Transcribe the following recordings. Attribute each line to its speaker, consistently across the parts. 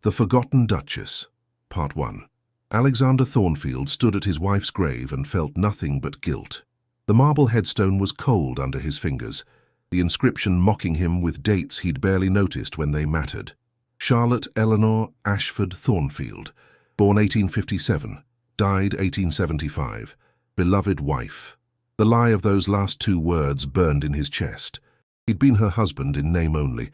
Speaker 1: The Forgotten Duchess, Part 1. Alexander Thornfield stood at his wife's grave and felt nothing but guilt. The marble headstone was cold under his fingers, the inscription mocking him with dates he'd barely noticed when they mattered. Charlotte Eleanor Ashford Thornfield, born 1857, died 1875, beloved wife. The lie of those last two words burned in his chest. He'd been her husband in name only,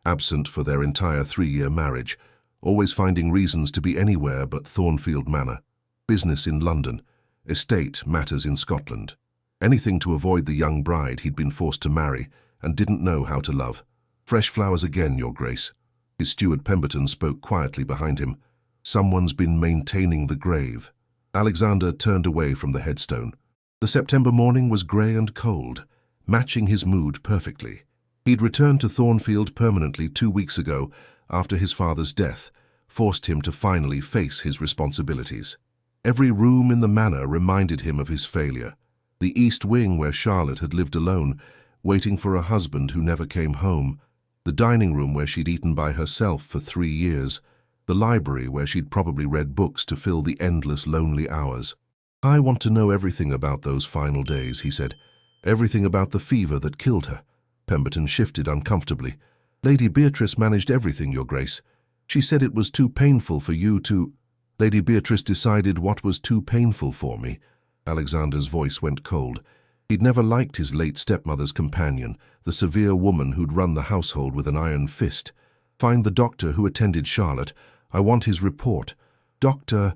Speaker 1: absent for their entire 3-year marriage, always finding reasons to be anywhere but Thornfield Manor. Business in London, estate matters in Scotland. Anything to avoid the young bride he'd been forced to marry and didn't know how to love. Fresh flowers again, Your Grace. His steward Pemberton spoke quietly behind him. Someone's been maintaining the grave. Alexander turned away from the headstone. The September morning was grey and cold, matching his mood perfectly. He'd returned to Thornfield permanently 2 weeks ago after his father's death, forced him to finally face his responsibilities. Every room in the manor reminded him of his failure. The east wing where Charlotte had lived alone, waiting for a husband who never came home. The dining room where she'd eaten by herself for 3 years. The library where she'd probably read books to fill the endless lonely hours. "I want to know everything about those final days," he said. "Everything about the fever that killed her." Pemberton shifted uncomfortably. "Lady Beatrice managed everything, Your Grace. She said it was too painful for you to—" "Lady Beatrice decided what was too painful for me." Alexander's voice went cold. He'd never liked his late stepmother's companion, the severe woman who'd run the household with an iron fist. "Find the doctor who attended Charlotte. I want his report." "Dr.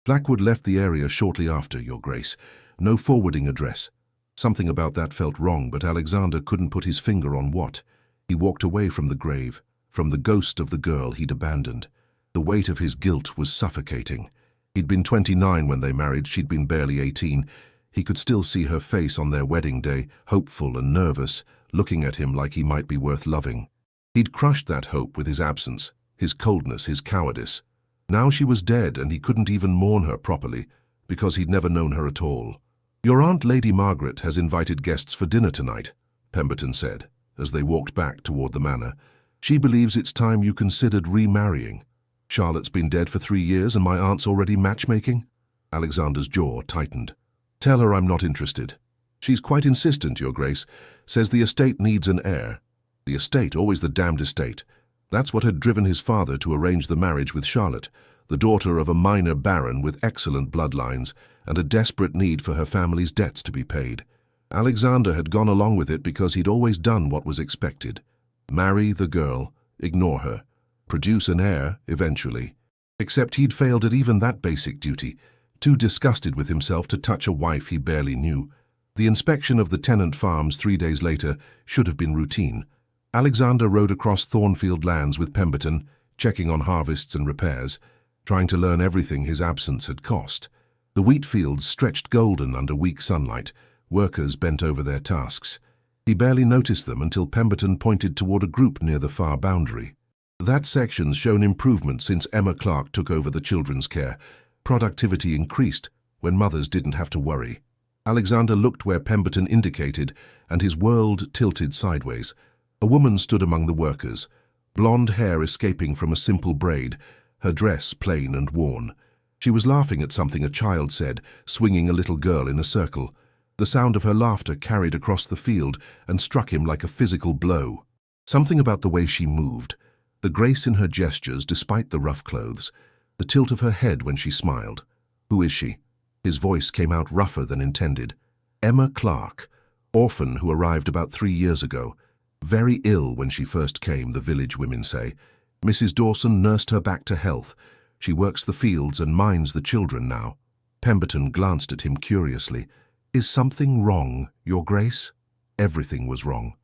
Speaker 1: Blackwood left the area shortly after, Your Grace. No forwarding address." Something about that felt wrong, but Alexander couldn't put his finger on what. He walked away from the grave, from the ghost of the girl he'd abandoned. The weight of his guilt was suffocating. He'd been 29 when they married, she'd been barely 18. He could still see her face on their wedding day, hopeful and nervous, looking at him like he might be worth loving. He'd crushed that hope with his absence, his coldness, his cowardice. Now she was dead and he couldn't even mourn her properly, because he'd never known her at all. "Your Aunt Lady Margaret has invited guests for dinner tonight," Pemberton said, as they walked back toward the manor. "She believes it's time you considered remarrying." "Charlotte's been dead for 3 years and my aunt's already matchmaking?" Alexander's jaw tightened. "Tell her I'm not interested." "She's quite insistent, Your Grace. Says the estate needs an heir." "The estate, always the damned estate." That's what had driven his father to arrange the marriage with Charlotte, the daughter of a minor baron with excellent bloodlines and a desperate need for her family's debts to be paid. Alexander had gone along with it because he'd always done what was expected. Marry the girl, ignore her, produce an heir eventually. Except he'd failed at even that basic duty, too disgusted with himself to touch a wife he barely knew. The inspection of the tenant farms 3 days later should have been routine. Alexander rode across Thornfield lands with Pemberton, checking on harvests and repairs, trying to learn everything his absence had cost. The wheat fields stretched golden under weak sunlight, workers bent over their tasks. He barely noticed them until Pemberton pointed toward a group near the far boundary. That section's shown improvement since Emma Clark took over the children's care. Productivity increased when mothers didn't have to worry. Alexander looked where Pemberton indicated, and his world tilted sideways. A woman stood among the workers, blonde hair escaping from a simple braid, her dress plain and worn. She was laughing at something a child said, swinging a little girl in a circle. The sound of her laughter carried across the field and struck him like a physical blow. Something about the way she moved, the grace in her gestures despite the rough clothes, the tilt of her head when she smiled. "Who is she?" His voice came out rougher than intended. "Emma Clark, orphan who arrived about 3 years ago. Very ill when she first came, the village women say. Mrs. Dawson nursed her back to health. She works the fields and minds the children now." Pemberton glanced at him curiously. "Is something wrong, Your Grace?" Everything was wrong.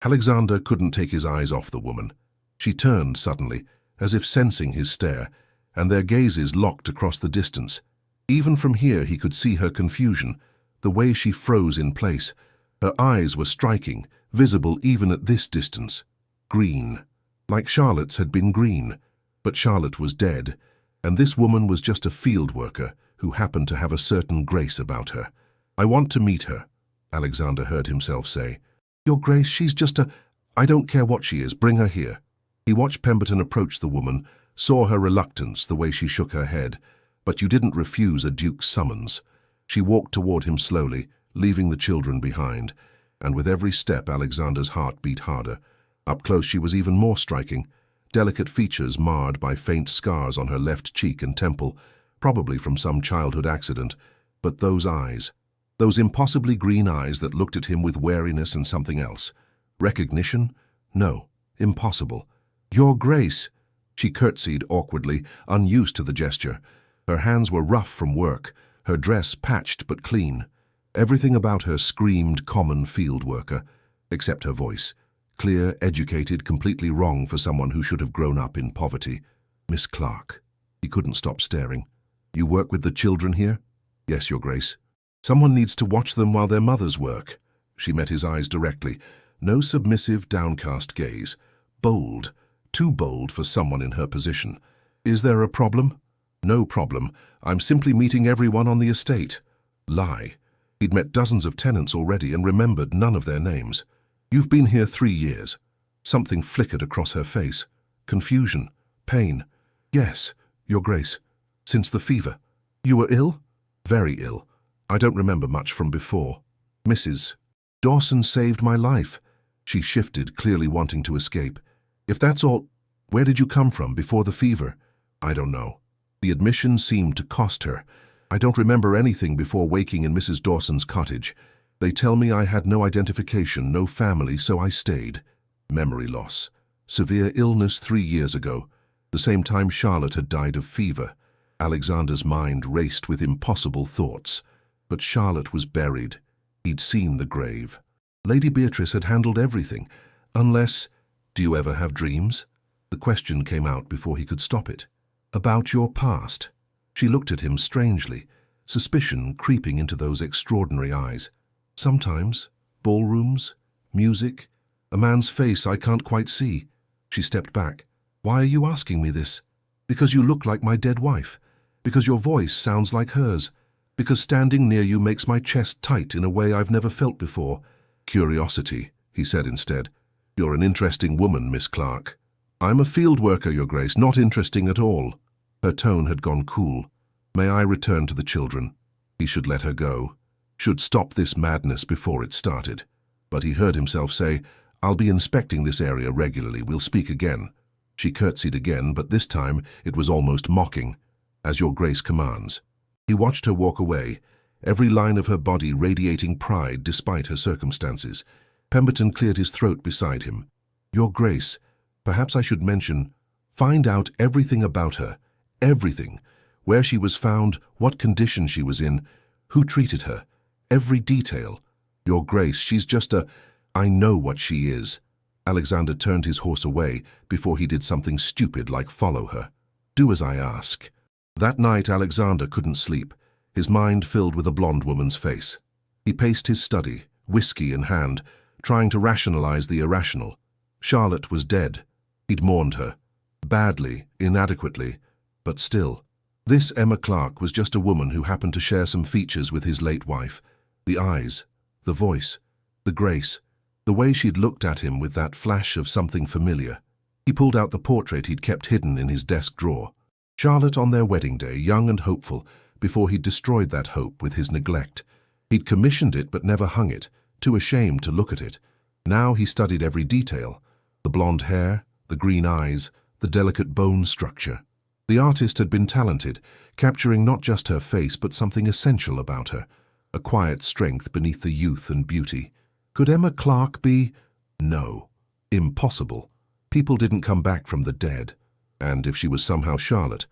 Speaker 1: Alexander couldn't take his eyes off the woman. She turned suddenly, as if sensing his stare, and their gazes locked across the distance. Even from here he could see her confusion, the way she froze in place. Her eyes were striking, visible even at this distance. Green. Like Charlotte's had been green. But Charlotte was dead, and this woman was just a field worker who happened to have a certain grace about her. "I want to meet her," Alexander heard himself say. "Your Grace, she's just a—" "I don't care what she is, bring her here." He watched Pemberton approach the woman, saw her reluctance, the way she shook her head, but you didn't refuse a duke's summons. She walked toward him slowly, leaving the children behind, and with every step Alexander's heart beat harder. Up close she was even more striking, delicate features marred by faint scars on her left cheek and temple, probably from some childhood accident. But those eyes, those impossibly green eyes that looked at him with wariness and something else. Recognition? No, impossible. "Your Grace!" She curtsied awkwardly, unused to the gesture. Her hands were rough from work, her dress patched but clean. Everything about her screamed common field worker, except her voice. Clear, educated, completely wrong for someone who should have grown up in poverty. "Miss Clark." He couldn't stop staring. "You work with the children here?" "Yes, Your Grace." "Someone needs to watch them while their mothers work." She met his eyes directly. No submissive, downcast gaze. Bold. Too bold for someone in her position. "Is there a problem?" "No problem. I'm simply meeting everyone on the estate." Lie. He'd met dozens of tenants already and remembered none of their names. "You've been here 3 years." Something flickered across her face. Confusion. Pain. "Yes, Your Grace. Since the fever." "You were ill?" "Very ill. I don't remember much from before." "Mrs. Dawson saved my life." She shifted, clearly wanting to escape. "If that's all, where did you come from before the fever?" "I don't know." The admission seemed to cost her. "I don't remember anything before waking in Mrs. Dawson's cottage. They tell me I had no identification, no family, so I stayed." Memory loss. Severe illness 3 years ago, the same time Charlotte had died of fever. Alexander's mind raced with impossible thoughts. But Charlotte was buried. He'd seen the grave. Lady Beatrice had handled everything, unless— "Do you ever have dreams?" The question came out before he could stop it. "About your past." She looked at him strangely, suspicion creeping into those extraordinary eyes. "Sometimes. Ballrooms, music, a man's face I can't quite see." She stepped back. "Why are you asking me this?" "Because you look like my dead wife. Because your voice sounds like hers. Because standing near you makes my chest tight in a way I've never felt before." "Curiosity," he said instead. "You're an interesting woman, Miss Clark." "I'm a field worker, Your Grace, not interesting at all." Her tone had gone cool. "May I return to the children?" He should let her go. Should stop this madness before it started. But he heard himself say, "I'll be inspecting this area regularly. We'll speak again." She curtsied again, but this time it was almost mocking. "As Your Grace commands." He watched her walk away, every line of her body radiating pride despite her circumstances. Pemberton cleared his throat beside him. "Your Grace, perhaps I should mention, find out everything about her. Everything. Where she was found, what condition she was in, who treated her. Every detail. Your Grace, she's just a— I know what she is." Alexander turned his horse away before he did something stupid like follow her. "Do as I ask." That night Alexander couldn't sleep, his mind filled with a blonde woman's face. He paced his study, whiskey in hand, trying to rationalize the irrational. Charlotte was dead. He'd mourned her. Badly, inadequately, but still. This Emma Clark was just a woman who happened to share some features with his late wife. The eyes, the voice, the grace, the way she'd looked at him with that flash of something familiar. He pulled out the portrait he'd kept hidden in his desk drawer. Charlotte on their wedding day, young and hopeful, before he'd destroyed that hope with his neglect. He'd commissioned it but never hung it, too ashamed to look at it. Now he studied every detail. The blonde hair, the green eyes, the delicate bone structure. The artist had been talented, capturing not just her face but something essential about her, a quiet strength beneath the youth and beauty. Could Emma Clark be? No. Impossible. People didn't come back from the dead. And if she was somehow Charlotte,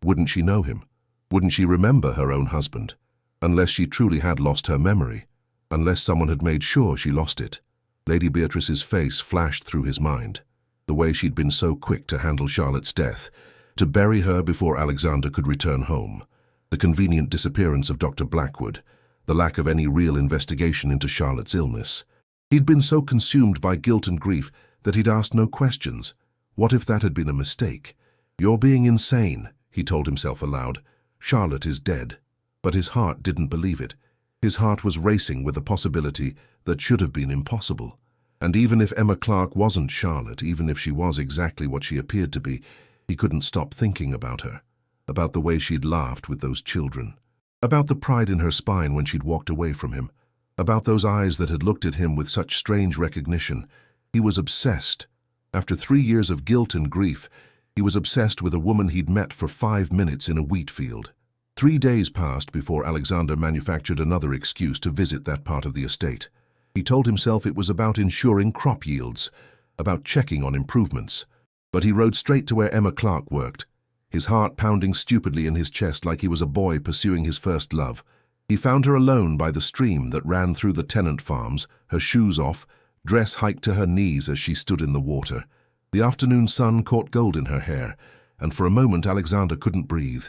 Speaker 1: wouldn't she know him? Wouldn't she remember her own husband? Unless she truly had lost her memory. Unless someone had made sure she lost it. Lady Beatrice's face flashed through his mind. The way she'd been so quick to handle Charlotte's death, to bury her before Alexander could return home. The convenient disappearance of Dr. Blackwood. The lack of any real investigation into Charlotte's illness. He'd been so consumed by guilt and grief that he'd asked no questions. What if that had been a mistake? "You're being insane," he told himself aloud. "Charlotte is dead." But his heart didn't believe it. His heart was racing with a possibility that should have been impossible. And even if Emma Clark wasn't Charlotte, even if she was exactly what she appeared to be, He couldn't stop thinking about her, about the way she'd laughed with those children, about the pride in her spine when she'd walked away from him, about those eyes that had looked at him with such strange recognition. He was obsessed. After 3 years of guilt and grief, he was obsessed with a woman he'd met for 5 minutes in a wheat field. 3 days passed before Alexander manufactured another excuse to visit that part of the estate. He told himself it was about ensuring crop yields, about checking on improvements. But he rode straight to where Emma Clark worked, his heart pounding stupidly in his chest like he was a boy pursuing his first love. He found her alone by the stream that ran through the tenant farms, her shoes off, dress hiked to her knees as she stood in the water. The afternoon sun caught gold in her hair, and for a moment Alexander couldn't breathe.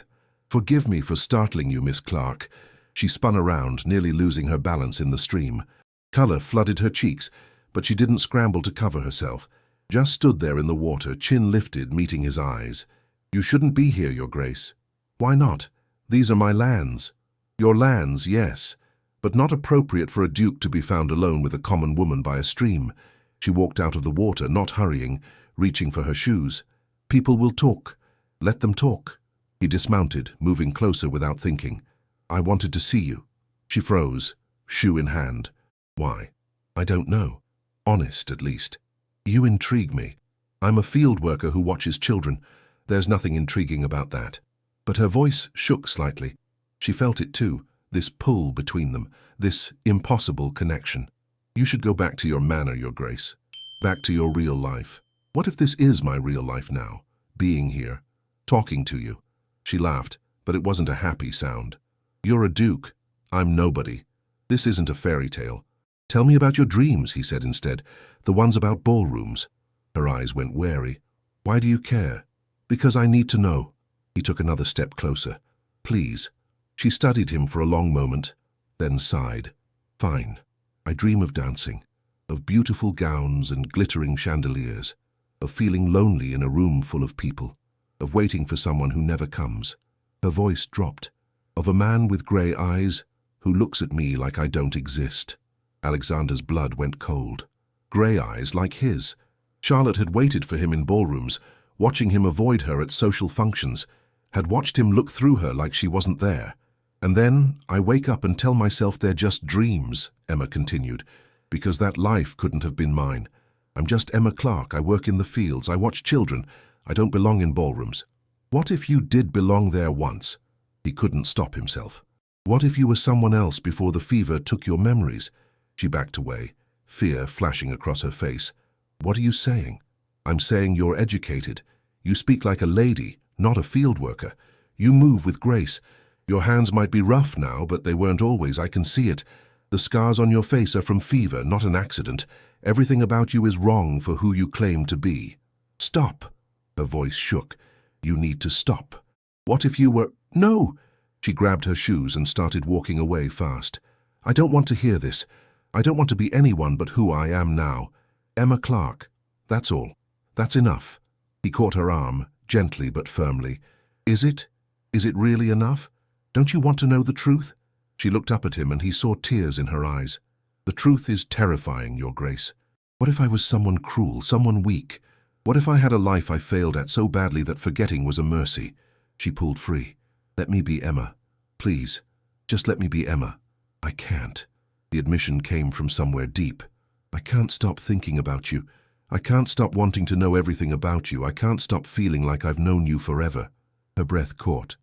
Speaker 1: "Forgive me for startling you, Miss Clark." She spun around, nearly losing her balance in the stream. Color flooded her cheeks, but she didn't scramble to cover herself. Just stood there in the water, chin lifted, meeting his eyes. "You shouldn't be here, Your Grace." "Why not? These are my lands." "Your lands, yes, but not appropriate for a duke to be found alone with a common woman by a stream." She walked out of the water, not hurrying, reaching for her shoes. "People will talk. Let them talk." He dismounted, moving closer without thinking. "I wanted to see you." She froze, shoe in hand. "Why?" "I don't know. Honest, at least. You intrigue me. I'm a field worker who watches children. There's nothing intriguing about that." But her voice shook slightly. She felt it too, this pull between them, this impossible connection. "You should go back to your manor, Your Grace. Back to your real life. What if this is my real life now? Being here, talking to you." She laughed, but it wasn't a happy sound. "You're a duke. I'm nobody. This isn't a fairy tale." "Tell me about your dreams," he said instead, "the ones about ballrooms." Her eyes went wary. "Why do you care?" "Because I need to know." He took another step closer. "Please." She studied him for a long moment, then sighed. "Fine. I dream of dancing, of beautiful gowns and glittering chandeliers, of feeling lonely in a room full of people, of waiting for someone who never comes." Her voice dropped. "Of a man with grey eyes who looks at me like I don't exist." Alexander's blood went cold. Grey eyes like his. Charlotte had waited for him in ballrooms, watching him avoid her at social functions, had watched him look through her like she wasn't there. "And then I wake up and tell myself they're just dreams," Emma continued, "because that life couldn't have been mine. I'm just Emma Clark. I work in the fields. I watch children. I don't belong in ballrooms." "What if you did belong there once?" He couldn't stop himself. "What if you were someone else before the fever took your memories?" She backed away, fear flashing across her face. "What are you saying?" "I'm saying you're educated. You speak like a lady, not a field worker. You move with grace. Your hands might be rough now, but they weren't always. I can see it. The scars on your face are from fever, not an accident. Everything about you is wrong for who you claim to be." "Stop." Her voice shook. "You need to stop." "What if you were—" "No!" She grabbed her shoes and started walking away fast. "I don't want to hear this. I don't want to be anyone but who I am now. Emma Clark. That's all. That's enough." He caught her arm, gently but firmly. "Is it? Is it really enough? Don't you want to know the truth?" She looked up at him and he saw tears in her eyes. "The truth is terrifying, Your Grace. What if I was someone cruel, someone weak? What if I had a life I failed at so badly that forgetting was a mercy?" She pulled free. "Let me be Emma. Please, just let me be Emma." "I can't." The admission came from somewhere deep. "I can't stop thinking about you. I can't stop wanting to know everything about you. I can't stop feeling like I've known you forever." Her breath caught.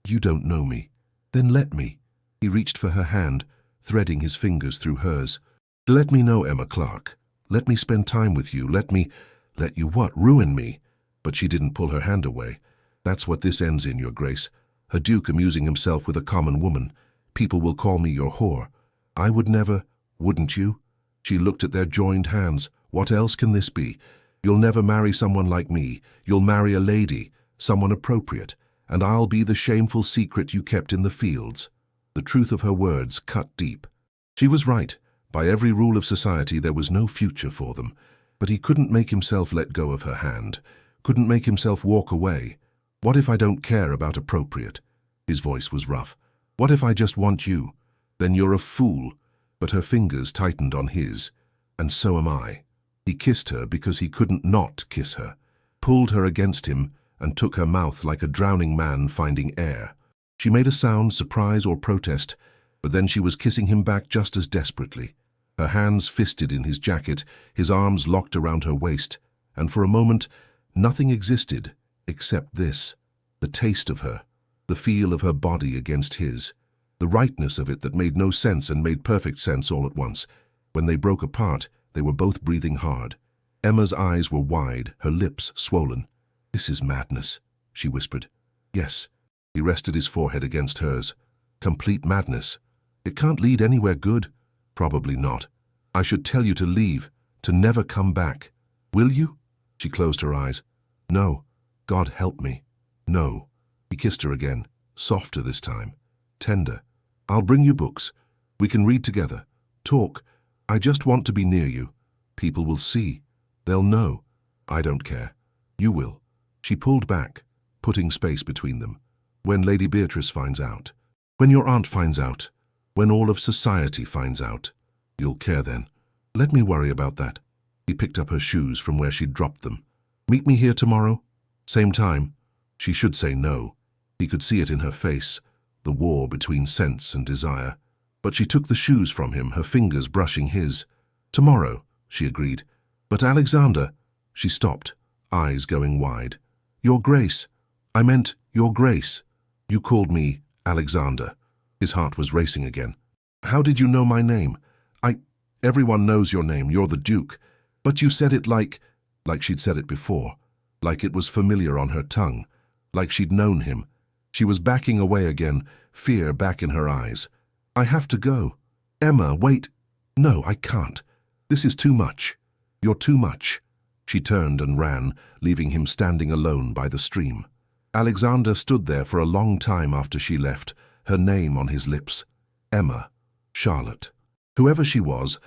Speaker 1: "You don't know me. Then let me." He reached for her hand, threading his fingers through hers. "Let me know, Emma Clark. Let me spend time with you. Let you what? Ruin me?" But she didn't pull her hand away. "That's what this ends in, Your Grace. A duke amusing himself with a common woman. People will call me your whore. I would never, wouldn't you?" She looked at their joined hands. "What else can this be? You'll never marry someone like me. You'll marry a lady, someone appropriate, and I'll be the shameful secret you kept in the fields." The truth of her words cut deep. She was right. By every rule of society, there was no future for them. But he couldn't make himself let go of her hand, couldn't make himself walk away. "What if I don't care about appropriate?" His voice was rough. "What if I just want you? Then you're a fool." But her fingers tightened on his. "And so am I." He kissed her because he couldn't not kiss her, pulled her against him, and took her mouth like a drowning man finding air. She made a sound, surprise or protest, but then she was kissing him back just as desperately. Her hands fisted in his jacket, his arms locked around her waist, and for a moment, nothing existed except this, the taste of her, the feel of her body against his, the rightness of it that made no sense and made perfect sense all at once. When they broke apart, they were both breathing hard. Emma's eyes were wide, her lips swollen. "This is madness," she whispered. "Yes." He rested his forehead against hers. "Complete madness. It can't lead anywhere good." "Probably not. I should tell you to leave, to never come back. Will you?" She closed her eyes. "No. God help me. No." He kissed her again, softer this time, tender. "I'll bring you books. We can read together. Talk. I just want to be near you. People will see. They'll know. I don't care. You will." She pulled back, putting space between them. "When Lady Beatrice finds out. When your aunt finds out. When all of society finds out. You'll care then. Let me worry about that." He picked up her shoes from where she'd dropped them. "Meet me here tomorrow? Same time?" She should say no. He could see it in her face, the war between sense and desire. But she took the shoes from him, her fingers brushing his. "Tomorrow," she agreed. "But Alexander—" She stopped, eyes going wide. "Your Grace. I meant, Your Grace. You called me Alexander." His heart was racing again. "How did you know my name?" Everyone knows your name, you're the Duke. But you said it like she'd said it before. Like it was familiar on her tongue. Like she'd known him. She was backing away again, fear back in her eyes. "I have to go." "Emma, wait." "No, I can't. This is too much. You're too much." She turned and ran, leaving him standing alone by the stream. Alexander stood there for a long time after she left, her name on his lips. Emma. Charlotte. Whoever she was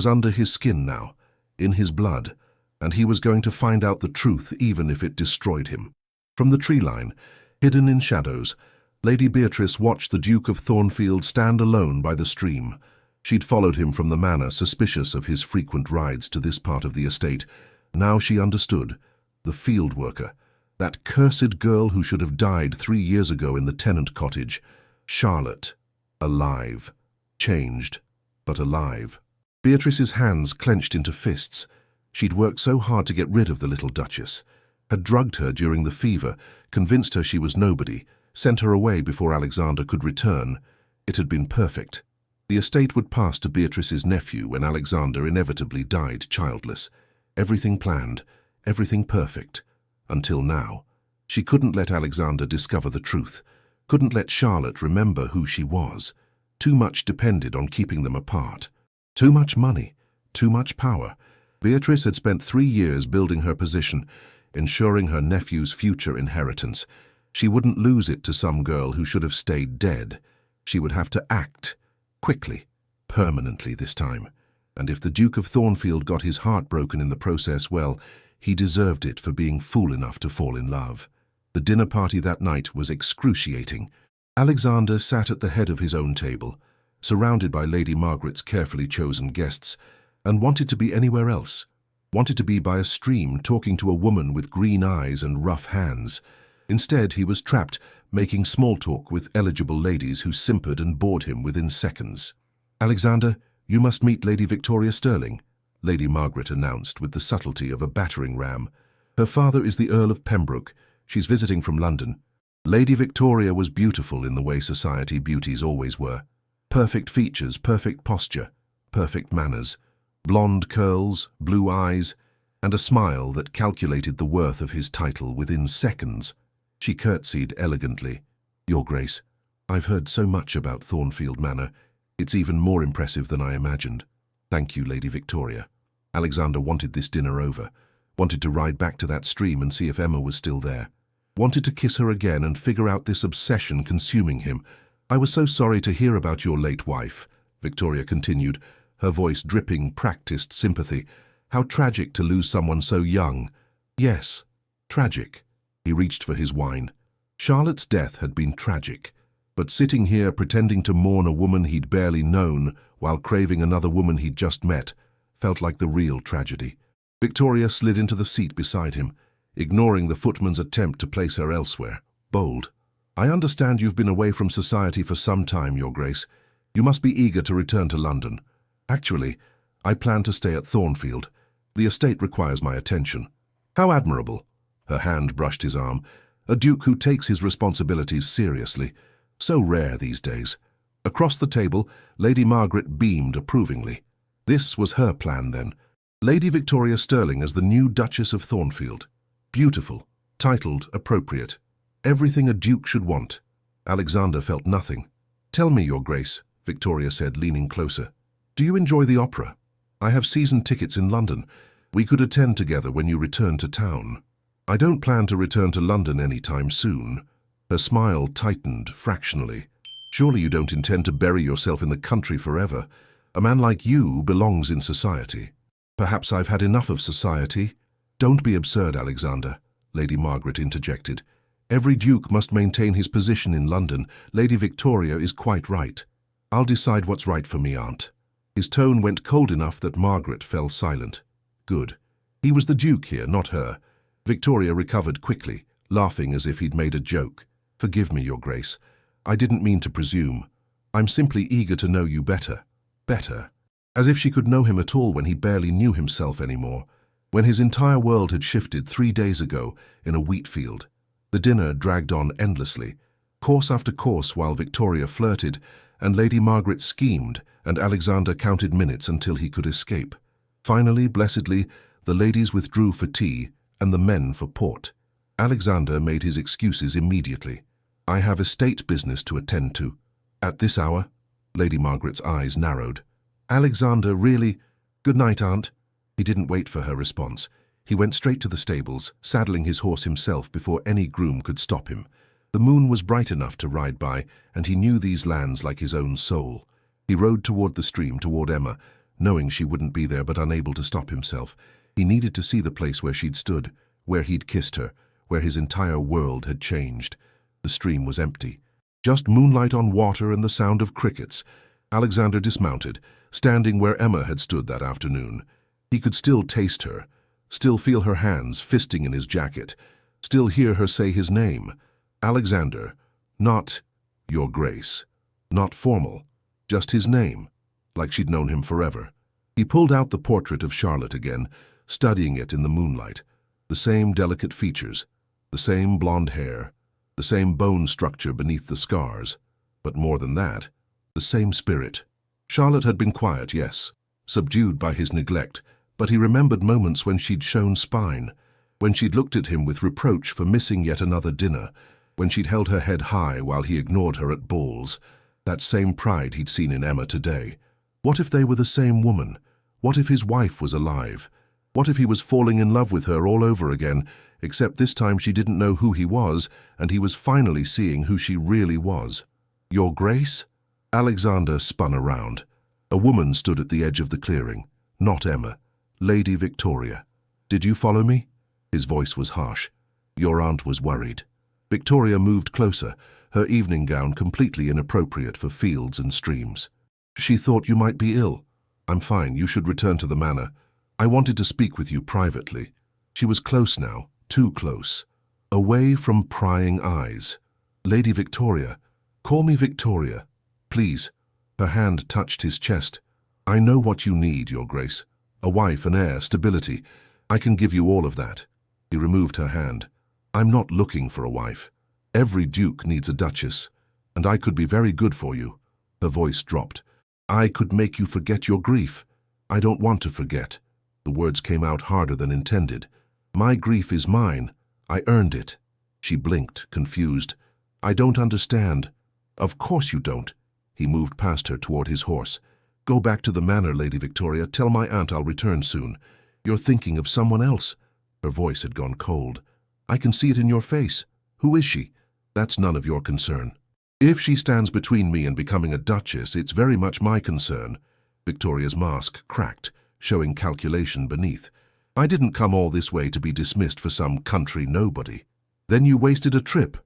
Speaker 1: under his skin now, in his blood, and he was going to find out the truth even if it destroyed him. From the tree line, hidden in shadows, Lady Beatrice watched the Duke of Thornfield stand alone by the stream. She'd followed him from the manor, suspicious of his frequent rides to this part of the estate. Now she understood. The field worker, that cursed girl who should have died 3 years ago in the tenant cottage. Charlotte. Alive. Changed, but alive. Beatrice's hands clenched into fists. She'd worked so hard to get rid of the little Duchess, had drugged her during the fever, convinced her she was nobody, sent her away before Alexander could return. It had been perfect. The estate would pass to Beatrice's nephew when Alexander inevitably died childless. Everything planned, everything perfect. Until now. She couldn't let Alexander discover the truth, couldn't let Charlotte remember who she was. Too much depended on keeping them apart. Too much money, too much power. Beatrice had spent 3 years building her position, ensuring her nephew's future inheritance. She wouldn't lose it to some girl who should have stayed dead. She would have to act, quickly, permanently this time. And if the Duke of Thornfield got his heart broken in the process, well, he deserved it for being fool enough to fall in love. The dinner party that night was excruciating. Alexander sat at the head of his own table, surrounded by Lady Margaret's carefully chosen guests, and wanted to be anywhere else. Wanted to be by a stream talking to a woman with green eyes and rough hands. Instead, he was trapped, making small talk with eligible ladies who simpered and bored him within seconds. "Alexander, you must meet Lady Victoria Sterling," Lady Margaret announced with the subtlety of a battering ram. "Her father is the Earl of Pembroke. She's visiting from London." Lady Victoria was beautiful in the way society beauties always were. Perfect features, perfect posture, perfect manners, blonde curls, blue eyes, and a smile that calculated the worth of his title within seconds. She curtsied elegantly. "Your Grace, I've heard so much about Thornfield Manor. It's even more impressive than I imagined. Thank you, Lady Victoria." Alexander wanted this dinner over, wanted to ride back to that stream and see if Emma was still there. Wanted to kiss her again and figure out this obsession consuming him. "I was so sorry to hear about your late wife," Victoria continued, her voice dripping practiced sympathy. "How tragic to lose someone so young." "Yes, tragic." He reached for his wine. Charlotte's death had been tragic, but sitting here pretending to mourn a woman he'd barely known while craving another woman he'd just met felt like the real tragedy. Victoria slid into the seat beside him. ignoring the footman's attempt to place her elsewhere. Bold. I understand you've been away from society for some time, Your Grace. You must be eager to return to London. Actually, I plan to stay at Thornfield. The estate requires my attention. How admirable. Her hand brushed his arm. A duke who takes his responsibilities seriously. So rare these days. Across the table, Lady Margaret beamed approvingly. This was her plan, then. Lady Victoria Sterling as the new Duchess of Thornfield. Beautiful, titled, appropriate. Everything a duke should want. Alexander felt nothing. Tell me, Your Grace, Victoria said, leaning closer. Do you enjoy the opera? I have season tickets in London. We could attend together when you return to town. I don't plan to return to London any time soon. Her smile tightened fractionally. Surely you don't intend to bury yourself in the country forever. A man like you belongs in society. Perhaps I've had enough of society. Don't be absurd, Alexander, Lady Margaret interjected. Every duke must maintain his position in London. Lady Victoria is quite right. I'll decide what's right for me, Aunt. His tone went cold enough that Margaret fell silent. Good. He was the duke here, not her. Victoria recovered quickly, laughing as if he'd made a joke. Forgive me, Your Grace. I didn't mean to presume. I'm simply eager to know you better. Better. As if she could know him at all when he barely knew himself anymore. When his entire world had shifted 3 days ago in a wheat field. The dinner dragged on endlessly. Course after course while Victoria flirted, and Lady Margaret schemed, and Alexander counted minutes until he could escape. Finally, blessedly, the ladies withdrew for tea, and the men for port. Alexander made his excuses immediately. I have estate business to attend to. At this hour? Lady Margaret's eyes narrowed. Alexander, really? Good night, Aunt. He didn't wait for her response. He went straight to the stables, saddling his horse himself before any groom could stop him. The moon was bright enough to ride by, and he knew these lands like his own soul. He rode toward the stream, toward Emma, knowing she wouldn't be there but unable to stop himself. He needed to see the place where she'd stood, where he'd kissed her, where his entire world had changed. The stream was empty. Just moonlight on water and the sound of crickets. Alexander dismounted, standing where Emma had stood that afternoon. He could still taste her, still feel her hands fisting in his jacket, still hear her say his name. Alexander, not Your Grace, not formal, just his name, like she'd known him forever. He pulled out the portrait of Charlotte again, studying it in the moonlight. The same delicate features, the same blonde hair, the same bone structure beneath the scars, but more than that, the same spirit. Charlotte had been quiet, yes, subdued by his neglect, but he remembered moments when she'd shown spine, when she'd looked at him with reproach for missing yet another dinner, when she'd held her head high while he ignored her at balls. That same pride he'd seen in Emma today. What if they were the same woman? What if his wife was alive? What if he was falling in love with her all over again, except this time she didn't know who he was, and he was finally seeing who she really was? Your Grace? Alexander spun around. A woman stood at the edge of the clearing. Not Emma. Lady Victoria. Did you follow me? His voice was harsh. Your aunt was worried. Victoria moved closer, her evening gown completely inappropriate for fields and streams. She thought you might be ill. I'm fine, you should return to the manor. I wanted to speak with you privately. She was close now, too close. Away from prying eyes. Lady Victoria. Call me Victoria. Please. Her hand touched his chest. I know what you need, Your Grace. A wife, an heir, stability. I can give you all of that. He removed her hand. I'm not looking for a wife. Every duke needs a duchess, and I could be very good for you. Her voice dropped. I could make you forget your grief. I don't want to forget. The words came out harder than intended. My grief is mine. I earned it. She blinked, confused. I don't understand. Of course you don't. He moved past her toward his horse. Go back to the manor, Lady Victoria. Tell my aunt I'll return soon. You're thinking of someone else. Her voice had gone cold. I can see it in your face. Who is she? That's none of your concern. If she stands between me and becoming a duchess, it's very much my concern. Victoria's mask cracked, showing calculation beneath. I didn't come all this way to be dismissed for some country nobody. Then you wasted a trip.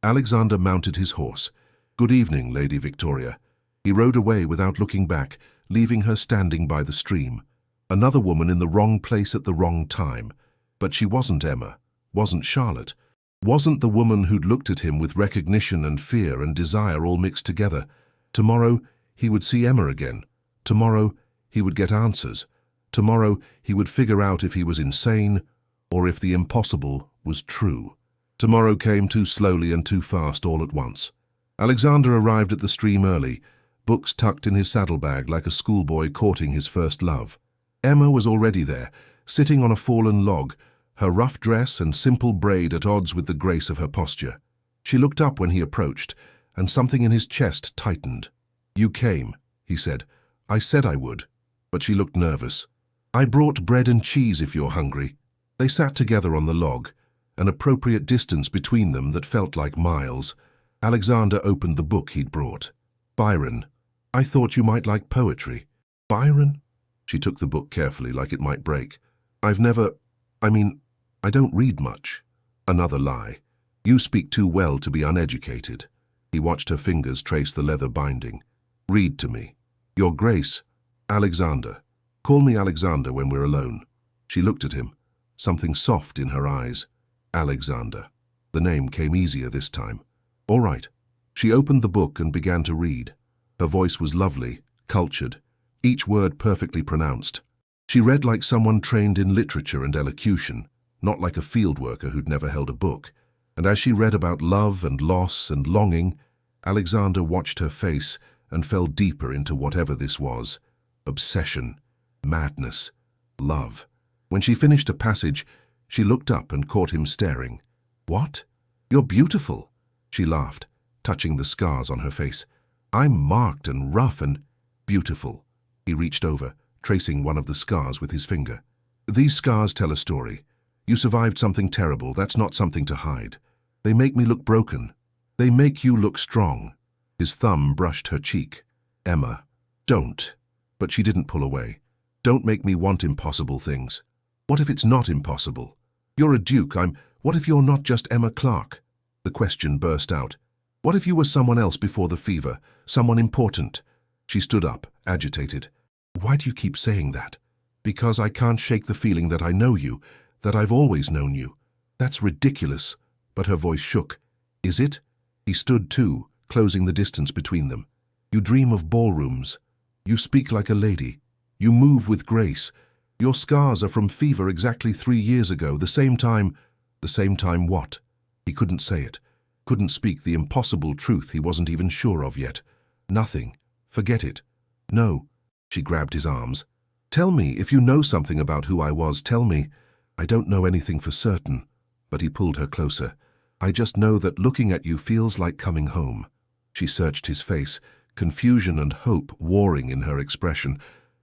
Speaker 1: Alexander mounted his horse. Good evening, Lady Victoria. He rode away without looking back, leaving her standing by the stream. Another woman in the wrong place at the wrong time. But she wasn't Emma. wasn't Charlotte, wasn't the woman who'd looked at him with recognition and fear and desire all mixed together. Tomorrow, he would see Emma again. Tomorrow, he would get answers. Tomorrow, he would figure out if he was insane or if the impossible was true. Tomorrow came too slowly and too fast all at once. Alexander arrived at the stream early, books tucked in his saddlebag like a schoolboy courting his first love. Emma was already there, sitting on a fallen log, her rough dress and simple braid at odds with the grace of her posture. She looked up when he approached, and something in his chest tightened. "You came," he said. "I said I would." But she looked nervous. "I brought bread and cheese if you're hungry." They sat together on the log, an appropriate distance between them that felt like miles. Alexander opened the book he'd brought. "Byron. I thought you might like poetry." "Byron?" She took the book carefully, like it might break. I don't read much." Another lie. "You speak too well to be uneducated." He watched her fingers trace the leather binding. "Read to me." "Your Grace." "Alexander. Call me Alexander when we're alone." She looked at him, something soft in her eyes. Alexander. The name came easier this time. "All right." She opened the book and began to read. Her voice was lovely, cultured, each word perfectly pronounced. She read like someone trained in literature and elocution, not like a field worker who'd never held a book. And as she read about love and loss and longing, Alexander watched her face and fell deeper into whatever this was. Obsession, madness, love. When she finished a passage, she looked up and caught him staring. "What? You're beautiful," she laughed, touching the scars on her face. "I'm marked and rough and beautiful." He reached over, tracing one of the scars with his finger. "These scars tell a story. You survived something terrible. That's not something to hide. They make me look broken. They make you look strong." His thumb brushed her cheek. "Emma, don't." But she didn't pull away. "Don't make me want impossible things." "What if it's not impossible? You're a duke. What if you're not just Emma Clark?" The question burst out. "What if you were someone else before the fever? Someone important?" She stood up, agitated. "Why do you keep saying that?" "Because I can't shake the feeling that I know you, that I've always known you." "That's ridiculous." But her voice shook. "Is it?" He stood too, closing the distance between them. "You dream of ballrooms. You speak like a lady. You move with grace. Your scars are from fever exactly 3 years ago, the same time." "The same time what?" He couldn't say it, couldn't speak the impossible truth he wasn't even sure of yet. "Nothing. Forget it." "No." She grabbed his arms. "Tell me, if you know something about who I was, tell me." "I don't know anything for certain." But he pulled her closer. "I just know that looking at you feels like coming home." She searched his face, confusion and hope warring in her expression.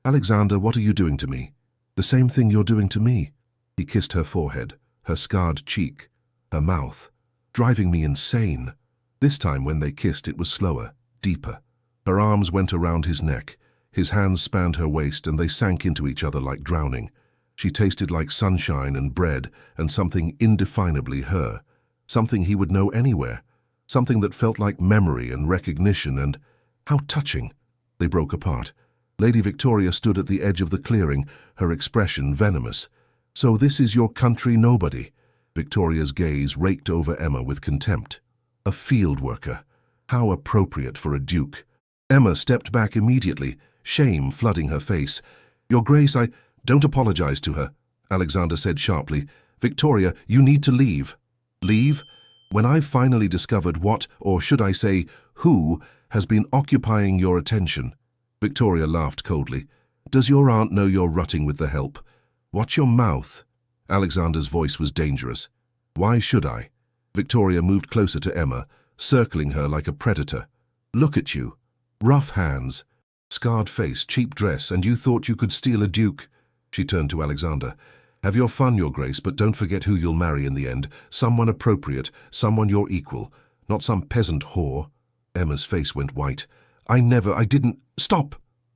Speaker 1: "Alexander, what are you doing to me?" "The same thing you're doing to me." He kissed her forehead, her scarred cheek, her mouth, driving me insane. This time when they kissed it was slower, deeper. Her arms went around his neck, his hands spanned her waist and they sank into each other like drowning. She tasted like sunshine and bread and something indefinably her, something he would know anywhere, something that felt like memory and recognition and how touching. They broke apart. Lady Victoria stood at the edge of the clearing, her expression venomous. "So this is your country nobody?" Victoria's gaze raked over Emma with contempt. "A field worker. How appropriate for a duke." Emma stepped back immediately, shame flooding her face. "Your Grace, I—" "Don't apologize to her," Alexander said sharply. "Victoria, you need to leave." "Leave? When I've finally discovered what, or should I say, who, has been occupying your attention." Victoria laughed coldly. "Does your aunt know you're rutting with the help?" "Watch your mouth." Alexander's voice was dangerous. "Why should I?" Victoria moved closer to Emma, circling her like a predator. "Look at you. Rough hands, scarred face, cheap dress, and you thought you could steal a duke?" She turned to Alexander. "Have your fun, Your Grace, but don't forget who you'll marry in the end. Someone appropriate, someone your equal, not some peasant whore." Emma's face went white. I didn't—" "Stop!"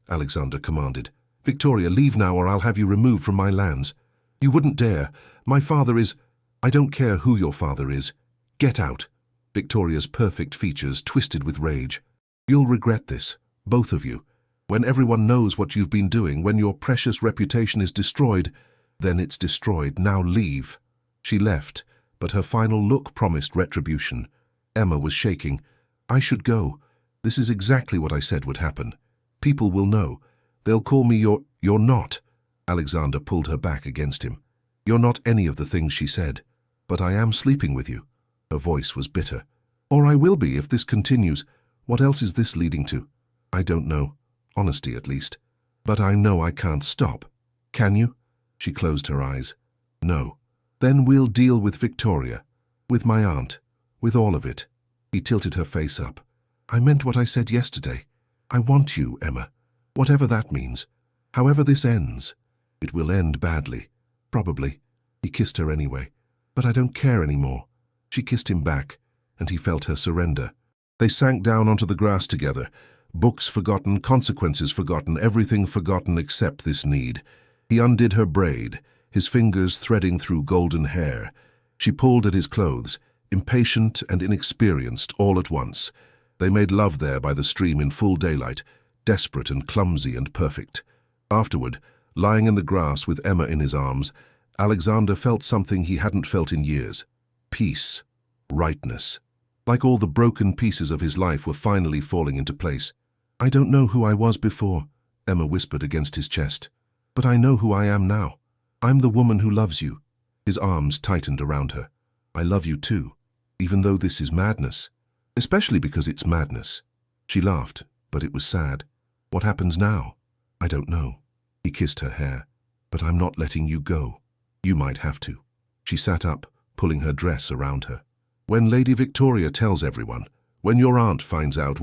Speaker 1: Alexander commanded. "Victoria, leave now or I'll have you removed from my lands." "You wouldn't dare. My father is—" "I don't care who your father is. Get out." Victoria's perfect features twisted with rage. "You'll regret this, both of you. When everyone knows what you've been doing, when your precious reputation is destroyed, then it's destroyed. Now leave." She left, but her final look promised retribution. Emma was shaking. "I should go. This is exactly what I said would happen. People will know. They'll call me You're not." Alexander pulled her back against him. "You're not any of the things she said. But I am sleeping with you." Her voice was bitter. "Or I will be if this continues. What else is this leading to?" "I don't know. Honesty, at least. But I know I can't stop." "Can you?" She closed her eyes. "No." "Then we'll deal with Victoria. With my aunt. With all of it." He tilted her face up. "I meant what I said yesterday. I want you, Emma. Whatever that means. However this ends. It will end badly. Probably." He kissed her anyway. "But I don't care anymore." She kissed him back, and he felt her surrender. They sank down onto the grass together. Books forgotten, consequences forgotten, everything forgotten except this need. He undid her braid, his fingers threading through golden hair. She pulled at his clothes, impatient and inexperienced all at once. They made love there by the stream in full daylight, desperate and clumsy and perfect. Afterward, lying in the grass with Emma in his arms, Alexander felt something he hadn't felt in years. Peace. Rightness. Like all the broken pieces of his life were finally falling into place. "I don't know who I was before," Emma whispered against his chest. "But I know who I am now. I'm the woman who loves you." His arms tightened around her. "I love you too, even though this is madness. Especially because it's madness." She laughed, but it was sad. "What happens now?" "I don't know." He kissed her hair. "But I'm not letting you go. You might have to." She sat up, pulling her dress around her. "When Lady Victoria tells everyone, when your aunt finds out,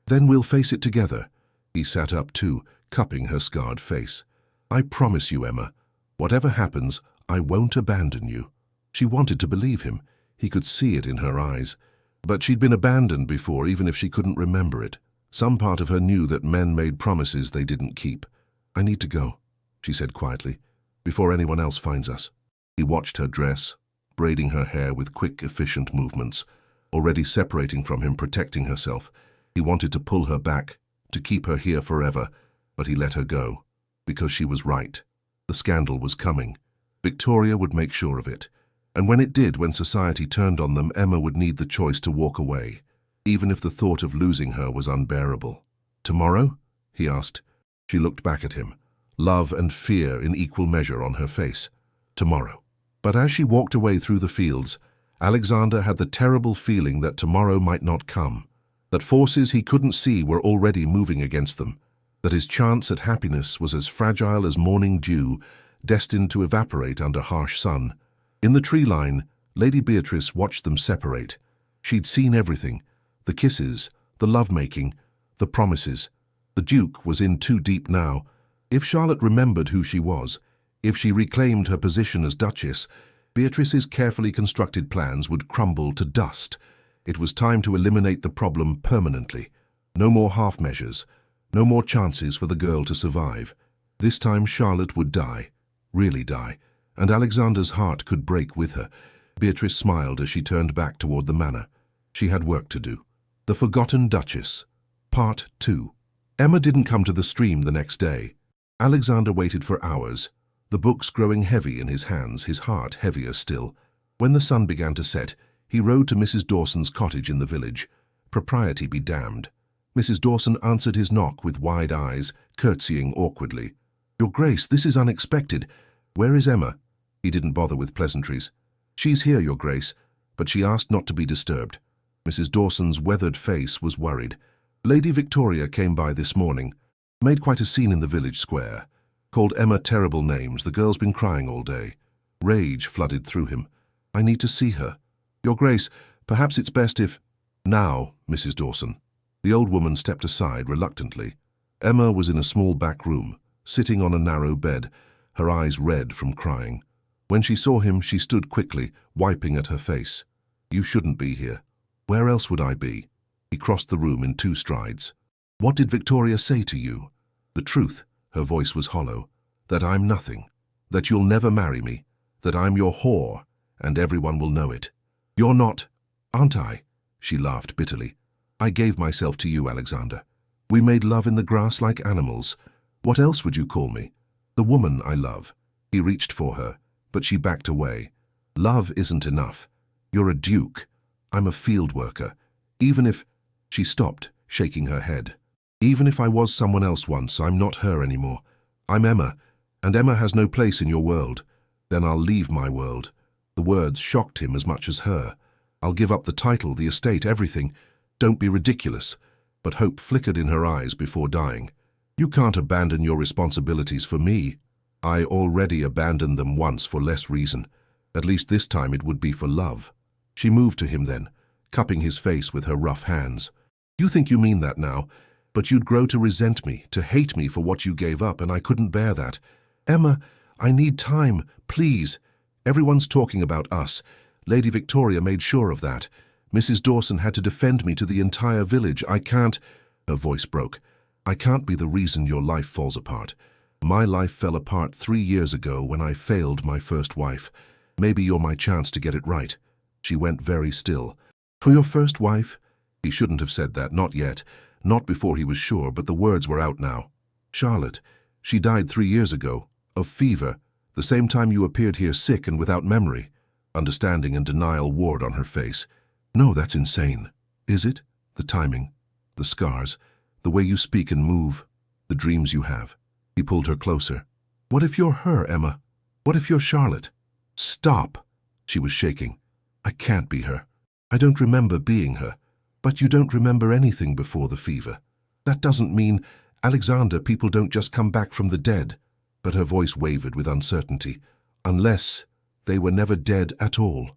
Speaker 1: then we'll face it together." He sat up too, cupping her scarred face. "I promise you, Emma, whatever happens, I won't abandon you." She wanted to believe him. He could see it in her eyes. But she'd been abandoned before, even if she couldn't remember it. Some part of her knew that men made promises they didn't keep. "I need to go," she said quietly, "before anyone else finds us." He watched her dress, braiding her hair with quick, efficient movements, already separating from him, protecting herself. He wanted to pull her back, to keep her here forever, but he let her go, because she was right. The scandal was coming. Victoria would make sure of it. And when it did, when society turned on them, Emma would need the choice to walk away, even if the thought of losing her was unbearable. "Tomorrow?" he asked. She looked back at him, love and fear in equal measure on her face. "Tomorrow." But as she walked away through the fields, Alexander had the terrible feeling that tomorrow might not come, that forces he couldn't see were already moving against them, that his chance at happiness was as fragile as morning dew, destined to evaporate under harsh sun. In the tree line, Lady Beatrice watched them separate. She'd seen everything, the kisses, the love-making, the promises. The Duke was in too deep now. If Charlotte remembered who she was, if she reclaimed her position as Duchess, Beatrice's carefully constructed plans would crumble to dust. It was time to eliminate the problem permanently. No more half measures, no more chances for the girl to survive. This time Charlotte would die, really die, and Alexander's heart could break with her. Beatrice smiled as she turned back toward the manor. She had work to do. The Forgotten Duchess, Part 2. Emma didn't come to the stream the next day. Alexander waited for hours, the books growing heavy in his hands, his heart heavier still. When the sun began to set, he rode to Mrs. Dawson's cottage in the village. Propriety be damned. Mrs. Dawson answered his knock with wide eyes, curtsying awkwardly. "Your Grace, this is unexpected. Where is Emma?" He didn't bother with pleasantries. "She's here, Your Grace, but she asked not to be disturbed." Mrs. Dawson's weathered face was worried. "Lady Victoria came by this morning. Made quite a scene in the village square. Called Emma terrible names. The girl's been crying all day." Rage flooded through him. "I need to see her. Your Grace, perhaps it's best if—" "Now, Mrs. Dawson." The old woman stepped aside reluctantly. Emma was in a small back room, sitting on a narrow bed, her eyes red from crying. When she saw him, she stood quickly, wiping at her face. "You shouldn't be here. Where else would I be?" He crossed the room in 2 strides. "What did Victoria say to you?" "The truth," her voice was hollow, "that I'm nothing, that you'll never marry me, that I'm your whore, and everyone will know it." "You're not, aren't I?" She laughed bitterly. "I gave myself to you, Alexander. We made love in the grass like animals. What else would you call me? The woman I love." He reached for her, but she backed away. Love isn't enough. You're a duke. I'm a field worker. Even if... She stopped, shaking her head. Even if I was someone else once, I'm not her anymore. I'm Emma, and Emma has no place in your world. Then I'll leave my world. The words shocked him as much as her. I'll give up the title, the estate, everything. Don't be ridiculous. But hope flickered in her eyes before dying. You can't abandon your responsibilities for me. I already abandoned them once for less reason. At least this time it would be for love. She moved to him then, cupping his face with her rough hands. You think you mean that now, but you'd grow to resent me, to hate me for what you gave up, and I couldn't bear that. Emma, I need time, please. Everyone's talking about us. Lady Victoria made sure of that. Mrs. Dawson had to defend me to the entire village. I can't... Her voice broke. I can't be the reason your life falls apart. My life fell apart 3 years ago when I failed my first wife. Maybe you're my chance to get it right. She went very still. For your first wife? He shouldn't have said that, not yet. Not before he was sure, but the words were out now. Charlotte. She died 3 years ago. Of fever. The same time you appeared here sick and without memory. Understanding and denial warred on her face. No, that's insane. Is it? The timing. The scars. The way you speak and move. The dreams you have. He pulled her closer. What if you're her, Emma? What if you're Charlotte? Stop! She was shaking. I can't be her. I don't remember being her. But you don't remember anything before the fever. That doesn't mean, Alexander, people don't just come back from the dead. But her voice wavered with uncertainty. Unless they were never dead at all.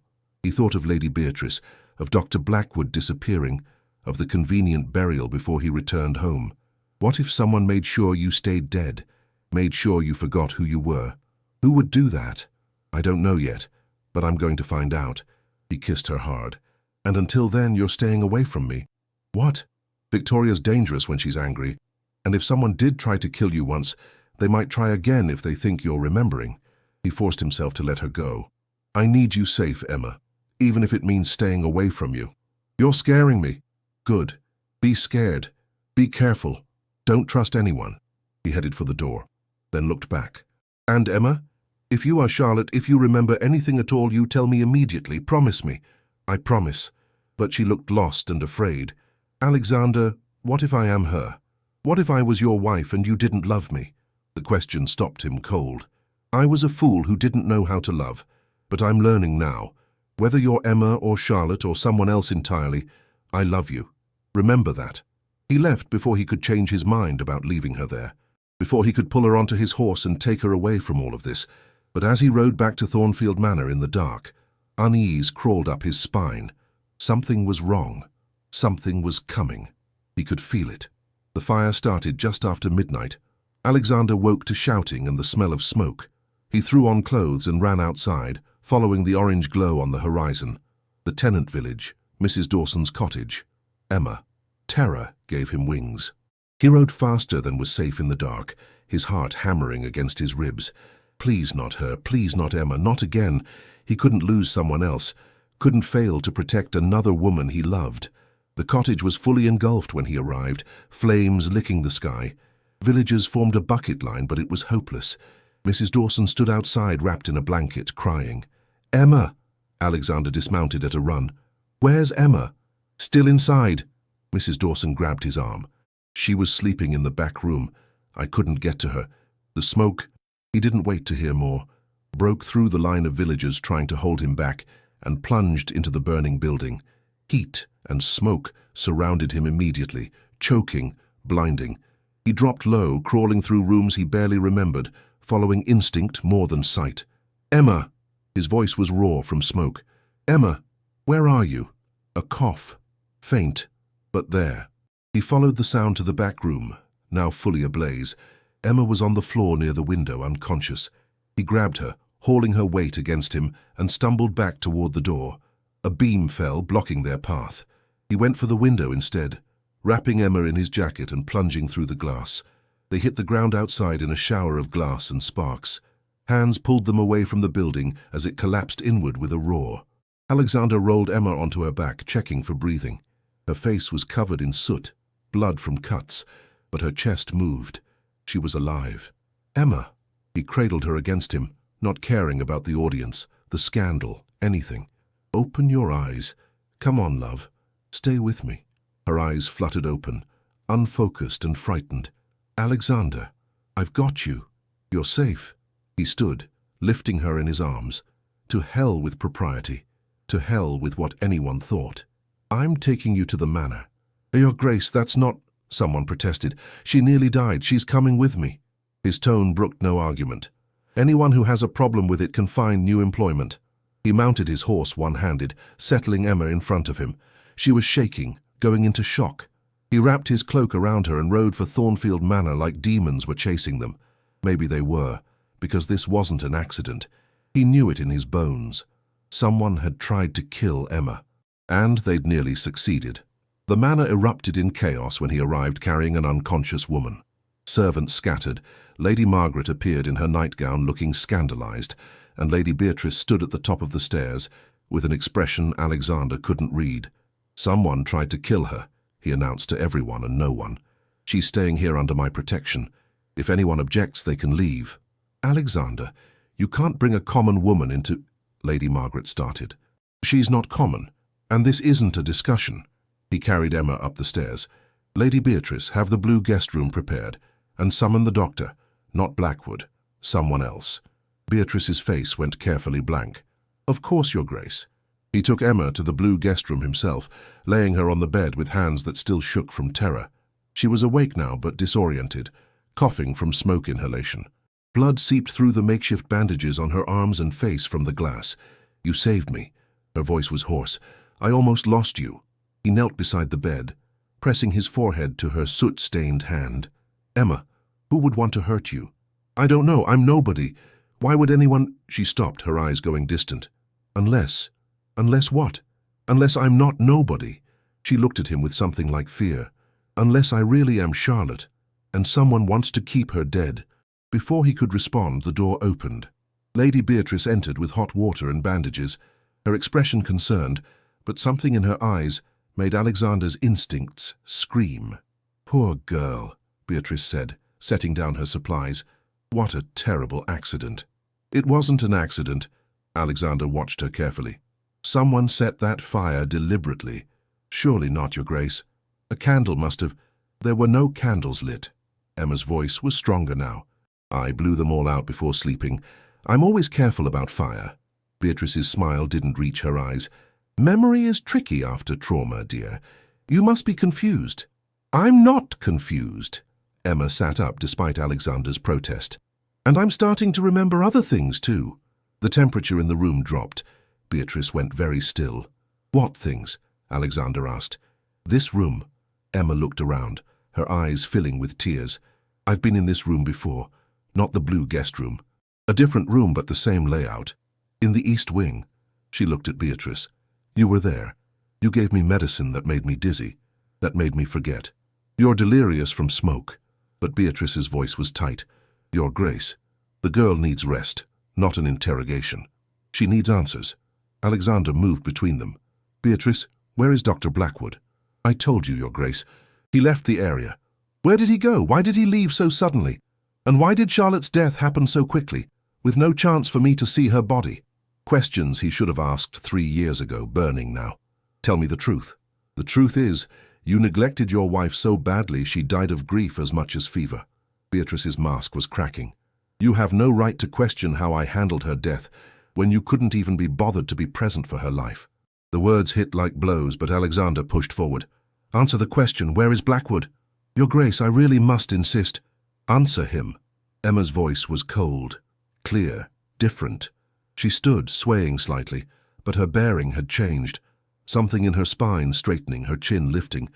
Speaker 1: He thought of Lady Beatrice, of Dr. Blackwood disappearing, of the convenient burial before he returned home. What if someone made sure you stayed dead, made sure you forgot who you were? Who would do that? I don't know yet, but I'm going to find out. He kissed her hard. And until then, you're staying away from me. What? Victoria's dangerous when she's angry. And if someone did try to kill you once, they might try again if they think you're remembering. He forced himself to let her go. I need you safe, Emma, even if it means staying away from you. You're scaring me. Good. Be scared. Be careful. Don't trust anyone. He headed for the door, then looked back. And Emma, if you are Charlotte, if you remember anything at all, you tell me immediately. Promise me. I promise. But she looked lost and afraid. Alexander, what if I am her? What if I was your wife and you didn't love me? The question stopped him cold. I was a fool who didn't know how to love, but I'm learning now. Whether you're Emma or Charlotte or someone else entirely, I love you. Remember that. He left before he could change his mind about leaving her there, before he could pull her onto his horse and take her away from all of this. But as he rode back to Thornfield Manor in the dark, unease crawled up his spine. Something was wrong. Something was coming. He could feel it. The fire started just after midnight. Alexander woke to shouting and the smell of smoke. He threw on clothes and ran outside, following the orange glow on the horizon. The tenant village, Mrs. Dawson's cottage. Emma. Terror gave him wings. He rode faster than was safe in the dark, his heart hammering against his ribs. Please not her, please not Emma, not again. He couldn't lose someone else, couldn't fail to protect another woman he loved. The cottage was fully engulfed when he arrived, flames licking the sky. Villagers formed a bucket line, but it was hopeless. Mrs. Dawson stood outside wrapped in a blanket, crying. Emma! Alexander dismounted at a run. Where's Emma? Still inside. Mrs. Dawson grabbed his arm. She was sleeping in the back room. I couldn't get to her. The smoke... He didn't wait to hear more. Broke through the line of villagers trying to hold him back and plunged into the burning building. Heat and smoke surrounded him immediately, choking, blinding. He dropped low, crawling through rooms he barely remembered, following instinct more than sight. Emma! His voice was raw from smoke. Emma, where are you? A cough. Faint, but there. He followed the sound to the back room, now fully ablaze. Emma was on the floor near the window, unconscious. He grabbed her, hauling her weight against him, and stumbled back toward the door. A beam fell, blocking their path. He went for the window instead, wrapping Emma in his jacket and plunging through the glass. They hit the ground outside in a shower of glass and sparks. Hands pulled them away from the building as it collapsed inward with a roar. Alexander rolled Emma onto her back, checking for breathing. Her face was covered in soot, blood from cuts, but her chest moved. She was alive. Emma! He cradled her against him, not caring about the audience, the scandal, anything. Open your eyes. Come on, love. Stay with me. Her eyes fluttered open, unfocused and frightened. Alexander, I've got you. You're safe. He stood, lifting her in his arms. To hell with propriety. To hell with what anyone thought. I'm taking you to the manor. Your Grace, that's not... Someone protested. She nearly died. She's coming with me. His tone brooked no argument. Anyone who has a problem with it can find new employment. He mounted his horse one-handed, settling Emma in front of him. She was shaking, going into shock. He wrapped his cloak around her and rode for Thornfield Manor like demons were chasing them. Maybe they were, because this wasn't an accident. He knew it in his bones. Someone had tried to kill Emma, and they'd nearly succeeded. The manor erupted in chaos when he arrived carrying an unconscious woman. Servants scattered. Lady Margaret appeared in her nightgown looking scandalized, and Lady Beatrice stood at the top of the stairs with an expression Alexander couldn't read. Someone tried to kill her, he announced to everyone and no one. She's staying here under my protection. If anyone objects, they can leave. Alexander, you can't bring a common woman into... Lady Margaret started. She's not common, and this isn't a discussion. He carried Emma up the stairs. Lady Beatrice, have the blue guest room prepared, and summon the doctor, not Blackwood, someone else. Beatrice's face went carefully blank. Of course, Your Grace. He took Emma to the blue guest room himself, laying her on the bed with hands that still shook from terror. She was awake now but disoriented, coughing from smoke inhalation. Blood seeped through the makeshift bandages on her arms and face from the glass. You saved me. Her voice was hoarse. I almost lost you. He knelt beside the bed, pressing his forehead to her soot-stained hand. Emma, who would want to hurt you? I don't know. I'm nobody. Why would anyone... She stopped, her eyes going distant. Unless what? Unless I'm not nobody. She looked at him with something like fear. Unless I really am Charlotte, and someone wants to keep her dead. Before he could respond, the door opened. Lady Beatrice entered with hot water and bandages, her expression concerned, but something in her eyes made Alexander's instincts scream. Poor girl, Beatrice said, setting down her supplies. What a terrible accident. It wasn't an accident. Alexander watched her carefully. Someone set that fire deliberately. Surely not, Your Grace. A candle must have... There were no candles lit. Emma's voice was stronger now. I blew them all out before sleeping. I'm always careful about fire. Beatrice's smile didn't reach her eyes. Memory is tricky after trauma, dear. You must be confused. I'm not confused. Emma sat up despite Alexander's protest. And I'm starting to remember other things too. The temperature in the room dropped. Beatrice went very still. What things? Alexander asked. This room. Emma looked around, her eyes filling with tears. I've been in this room before. Not the blue guest room. A different room but the same layout. In the east wing. She looked at Beatrice. You were there. You gave me medicine that made me dizzy, that made me forget. You're delirious from smoke. But Beatrice's voice was tight. Your Grace, the girl needs rest, not an interrogation. She needs answers. Alexander moved between them. Beatrice, where is Dr. Blackwood? I told you, Your Grace. He left the area. Where did he go? Why did he leave so suddenly? And why did Charlotte's death happen so quickly, with no chance for me to see her body? Questions he should have asked 3 years ago, burning now. Tell me the truth. The truth is, you neglected your wife so badly she died of grief as much as fever. Beatrice's mask was cracking. You have no right to question how I handled her death, when you couldn't even be bothered to be present for her life. The words hit like blows, but Alexander pushed forward. Answer the question, where is Blackwood? Your Grace, I really must insist. Answer him. Emma's voice was cold, clear, different. She stood, swaying slightly, but her bearing had changed. Something in her spine straightening, her chin lifting.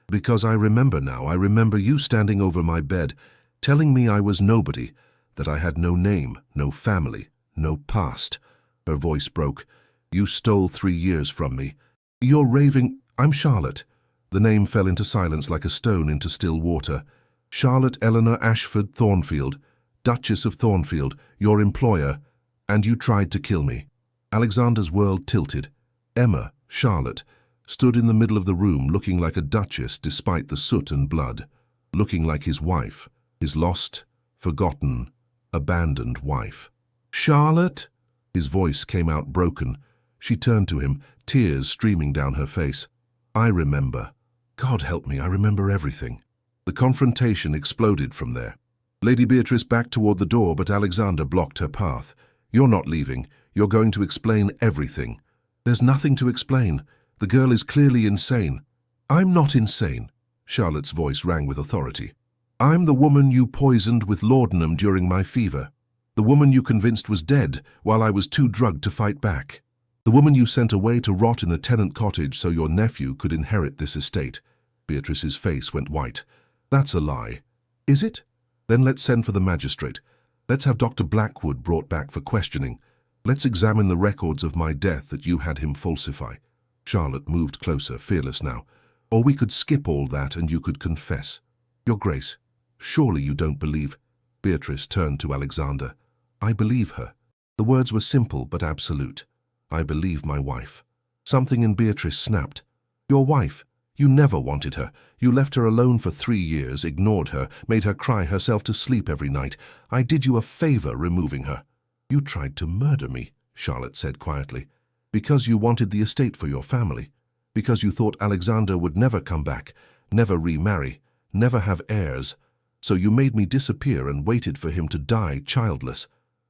Speaker 1: Because I remember now, I remember you standing over my bed, telling me I was nobody, that I had no name, no family, no past. Her voice broke. You stole 3 years from me. You're raving. I'm Charlotte. The name fell into silence like a stone into still water. Charlotte Eleanor Ashford Thornfield, Duchess of Thornfield, your employer, and you tried to kill me. Alexander's world tilted. Emma, Charlotte, stood in the middle of the room looking like a duchess despite the soot and blood, looking like his wife, his lost, forgotten, abandoned wife. Charlotte? His voice came out broken. She turned to him, tears streaming down her face. I remember. God help me, I remember everything. The confrontation exploded from there. Lady Beatrice backed toward the door, but Alexander blocked her path. You're not leaving. You're going to explain everything. There's nothing to explain. The girl is clearly insane. I'm not insane. Charlotte's voice rang with authority. I'm the woman you poisoned with laudanum during my fever. The woman you convinced was dead while I was too drugged to fight back. The woman you sent away to rot in a tenant cottage so your nephew could inherit this estate. Beatrice's face went white. That's a lie. Is it? Then let's send for the magistrate. Let's have Dr. Blackwood brought back for questioning. Let's examine the records of my death that you had him falsify. Charlotte moved closer, fearless now. Or we could skip all that and you could confess. Your Grace, surely you don't believe. Beatrice turned to Alexander. I believe her. The words were simple but absolute. I believe my wife. Something in Beatrice snapped. Your wife. You never wanted her. You left her alone for 3 years, ignored her, made her cry herself to sleep every night. I did you a favor removing her. You tried to murder me, Charlotte said quietly, because you wanted the estate for your family, because you thought Alexander would never come back, never remarry, never have heirs. So you made me disappear and waited for him to die childless.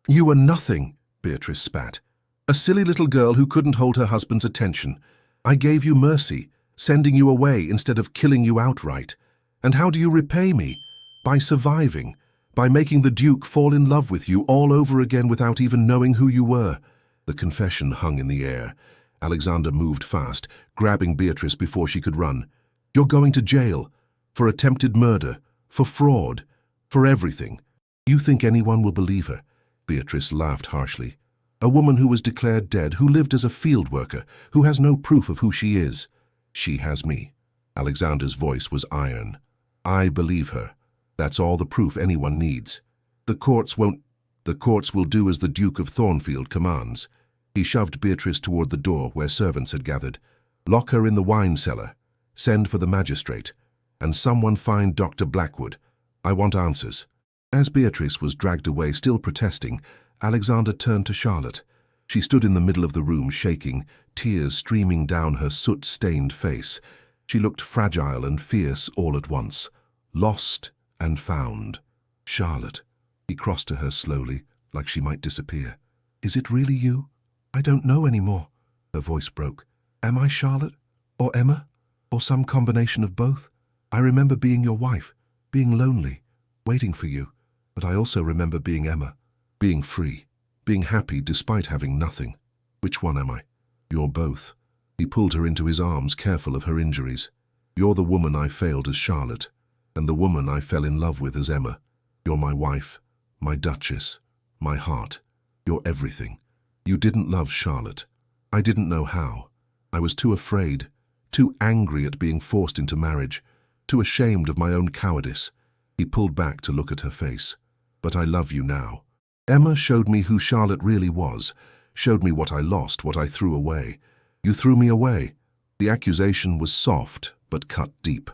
Speaker 1: You were nothing, Beatrice spat. A silly little girl who couldn't hold her husband's attention. I gave you mercy, sending you away instead of killing you outright. And how do you repay me? By surviving, by making the Duke fall in love with you all over again without even knowing who you were. The confession hung in the air. Alexander moved fast, grabbing Beatrice before she could run. You're going to jail, for attempted murder, for fraud, for everything. You think anyone will believe her? Beatrice laughed harshly. A woman who was declared dead, who lived as a field worker, who has no proof of who she is. She has me. Alexander's voice was iron. I believe her. That's all the proof anyone needs. The courts won't. The courts will do as the Duke of Thornfield commands. He shoved Beatrice toward the door where servants had gathered. Lock her in the wine cellar. Send for the magistrate. And someone find Dr. Blackwood. I want answers. As Beatrice was dragged away, still protesting, Alexander turned to Charlotte. She stood in the middle of the room, shaking, tears streaming down her soot-stained face. She looked fragile and fierce all at once, lost and found. Charlotte. He crossed to her slowly, like she might disappear. Is it really you? I don't know anymore. Her voice broke. Am I Charlotte? Or Emma? Or some combination of both? I remember being your wife, being lonely, waiting for you. But I also remember being Emma, being free, being happy despite having nothing. Which one am I? You're both. He pulled her into his arms, careful of her injuries. You're the woman I failed as Charlotte, and the woman I fell in love with as Emma. You're my wife, my Duchess, my heart. You're everything. You didn't love Charlotte. I didn't know how. I was too afraid, too angry at being forced into marriage, too ashamed of my own cowardice. He pulled back to look at her face. But I love you now. Emma showed me who Charlotte really was, showed me what I lost, what I threw away. You threw me away. The accusation was soft, but cut deep.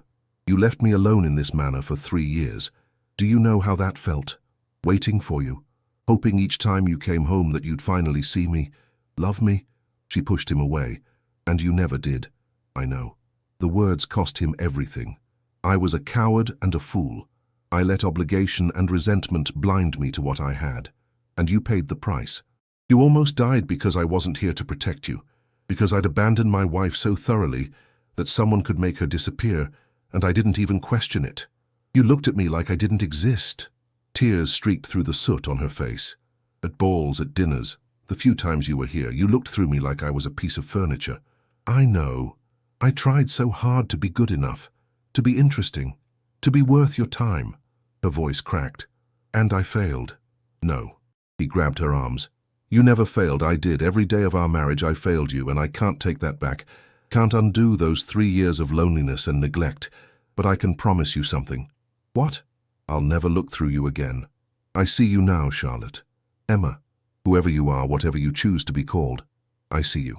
Speaker 1: You left me alone in this manner for 3 years. Do you know how that felt? Waiting for you, hoping each time you came home that you'd finally see me, love me? She pushed him away. And you never did. I know. The words cost him everything. I was a coward and a fool. I let obligation and resentment blind me to what I had. And you paid the price. You almost died because I wasn't here to protect you, because I'd abandoned my wife so thoroughly that someone could make her disappear, and I didn't even question it. You looked at me like I didn't exist. Tears streaked through the soot on her face. At balls, at dinners, the few times you were here, you looked through me like I was a piece of furniture. I know. I tried so hard to be good enough, to be interesting, to be worth your time. Her voice cracked. And I failed. No. He grabbed her arms. You never failed, I did. Every day of our marriage I failed you, and I can't take that back. Can't undo those 3 years of loneliness and neglect. But I can promise you something. What? I'll never look through you again. I see you now, Charlotte. Emma, whoever you are, whatever you choose to be called. I see you,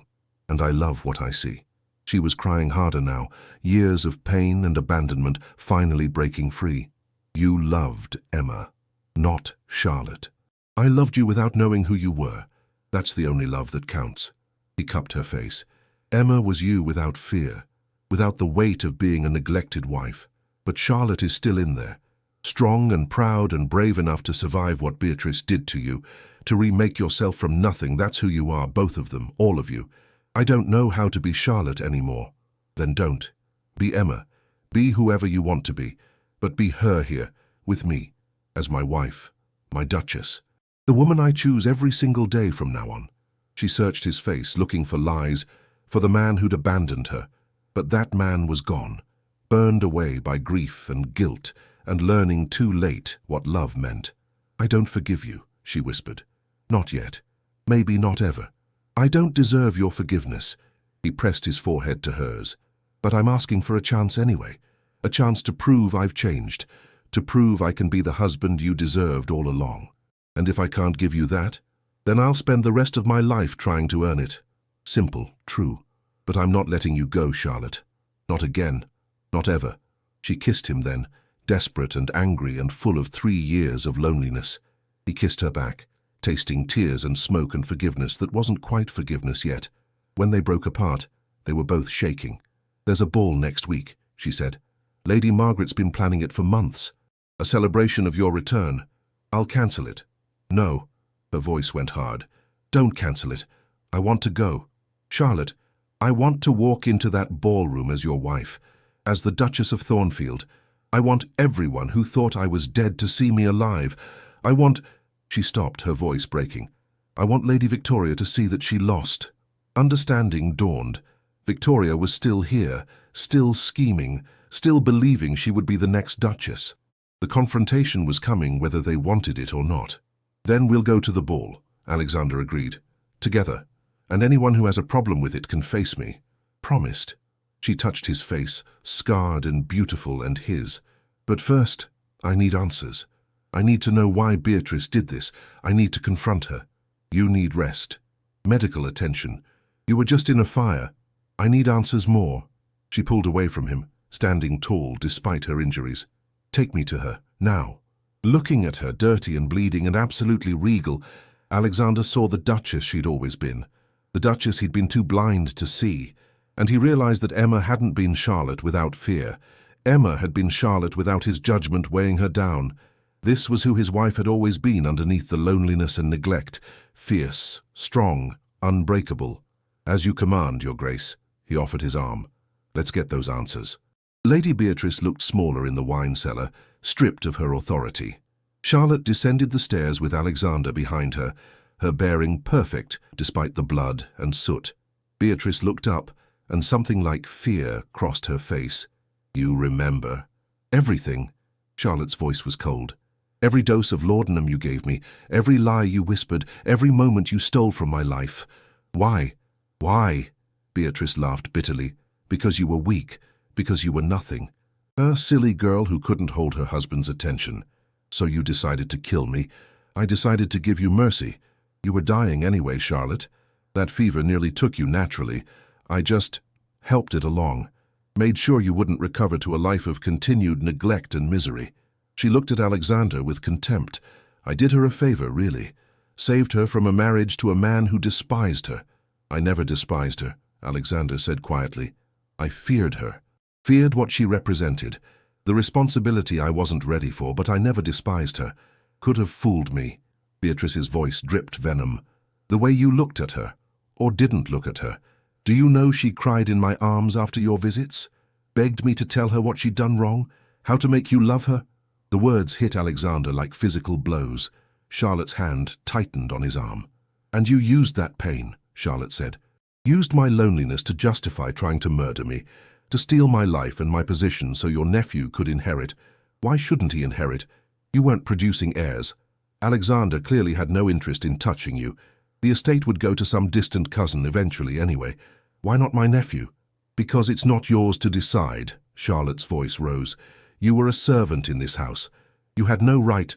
Speaker 1: and I love what I see. She was crying harder now, years of pain and abandonment finally breaking free. You loved Emma, not Charlotte. I loved you without knowing who you were. That's the only love that counts. He cupped her face. Emma was you without fear, without the weight of being a neglected wife. But Charlotte is still in there, strong and proud and brave enough to survive what Beatrice did to you, to remake yourself from nothing. That's who you are, both of them, all of you. I don't know how to be Charlotte anymore. Then don't. Be Emma. Be whoever you want to be, but be her here, with me, as my wife, my Duchess. The woman I choose every single day from now on. She searched his face, looking for lies, for the man who'd abandoned her. But that man was gone, burned away by grief and guilt, and learning too late what love meant. I don't forgive you, she whispered. Not yet. Maybe not ever. I don't deserve your forgiveness. He pressed his forehead to hers. But I'm asking for a chance anyway. A chance to prove I've changed, to prove I can be the husband you deserved all along. And if I can't give you that, then I'll spend the rest of my life trying to earn it. Simple, true. But I'm not letting you go, Charlotte. Not again. Not ever. She kissed him then, desperate and angry and full of 3 years of loneliness. He kissed her back, tasting tears and smoke and forgiveness that wasn't quite forgiveness yet. When they broke apart, they were both shaking. There's a ball next week, she said. Lady Margaret's been planning it for months. A celebration of your return. I'll cancel it. No. Her voice went hard. Don't cancel it. I want to go. Charlotte, I want to walk into that ballroom as your wife, as the Duchess of Thornfield. I want everyone who thought I was dead to see me alive. I want... She stopped, her voice breaking. I want Lady Victoria to see that she lost. Understanding dawned. Victoria was still here, still scheming, still believing she would be the next Duchess. The confrontation was coming whether they wanted it or not. Then we'll go to the ball, Alexander agreed. Together. And anyone who has a problem with it can face me. Promised. She touched his face, scarred and beautiful, and his. But first, I need answers. I need to know why Beatrice did this. I need to confront her. You need rest. Medical attention. You were just in a fire. I need answers more. She pulled away from him, standing tall despite her injuries. Take me to her, now. Looking at her, dirty and bleeding and absolutely regal, Alexander saw the Duchess she'd always been. The Duchess he'd been too blind to see. And he realized that Emma hadn't been Charlotte without fear. Emma had been Charlotte without his judgment weighing her down. This was who his wife had always been underneath the loneliness and neglect. Fierce, strong, unbreakable. As you command, Your Grace. He offered his arm. Let's get those answers. Lady Beatrice looked smaller in the wine cellar, stripped of her authority. Charlotte descended the stairs with Alexander behind her, her bearing perfect despite the blood and soot. Beatrice looked up, and something like fear crossed her face. You remember. Everything. Charlotte's voice was cold. Every dose of laudanum you gave me, every lie you whispered, every moment you stole from my life. Why? Why? Beatrice laughed bitterly. Because you were weak. Because you were nothing. A silly girl who couldn't hold her husband's attention. So you decided to kill me. I decided to give you mercy. You were dying anyway, Charlotte. That fever nearly took you naturally. I just helped it along. Made sure you wouldn't recover to a life of continued neglect and misery. She looked at Alexander with contempt. I did her a favor, really. Saved her from a marriage to a man who despised her. I never despised her, Alexander said quietly. I feared her. Feared what she represented. The responsibility I wasn't ready for, but I never despised her. Could have fooled me. Beatrice's voice dripped venom. The way you looked at her, or didn't look at her. Do you know she cried in my arms after your visits? Begged me to tell her what she'd done wrong? How to make you love her? The words hit Alexander like physical blows. Charlotte's hand tightened on his arm. And you used that pain, Charlotte said. Used my loneliness to justify trying to murder me, to steal my life and my position so your nephew could inherit. Why shouldn't he inherit? You weren't producing heirs. Alexander clearly had no interest in touching you. The estate would go to some distant cousin eventually anyway. Why not my nephew? Because it's not yours to decide, Charlotte's voice rose. You were a servant in this house. You had no right.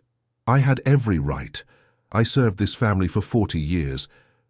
Speaker 1: I had every right. I served this family for 40 years,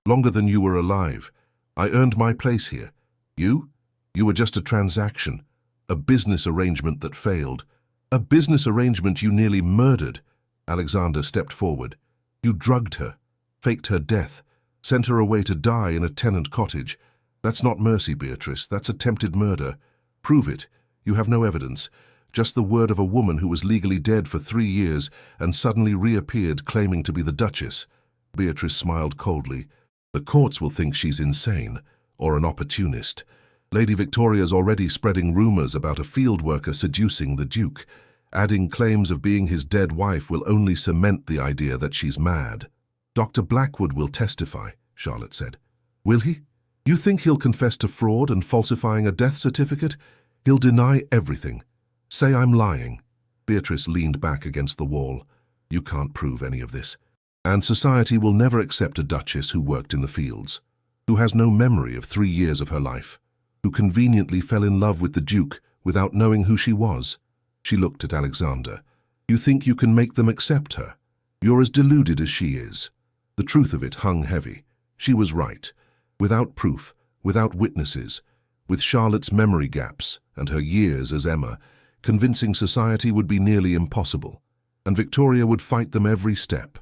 Speaker 1: longer than you were alive. I earned my place here. You? You were just a transaction, a business arrangement that failed. A business arrangement you nearly murdered. Alexander stepped forward. You drugged her, faked her death. Sent her away to die in a tenant cottage. That's not mercy, Beatrice. That's attempted murder. Prove it. You have no evidence. Just the word of a woman who was legally dead for 3 years and suddenly reappeared claiming to be the Duchess. Beatrice smiled coldly. The courts will think she's insane or an opportunist. Lady Victoria's already spreading rumors about a field worker seducing the Duke. Adding claims of being his dead wife will only cement the idea that she's mad. Dr. Blackwood will testify, Charlotte said. Will he? You think he'll confess to fraud and falsifying a death certificate? He'll deny everything. Say I'm lying. Beatrice leaned back against the wall. You can't prove any of this. And society will never accept a duchess who worked in the fields, who has no memory of 3 years of her life, who conveniently fell in love with the Duke without knowing who she was. She looked at Alexander. You think you can make them accept her? You're as deluded as she is. The truth of it hung heavy. She was right. Without proof, without witnesses, with Charlotte's memory gaps and her years as Emma, convincing society would be nearly impossible, and Victoria would fight them every step.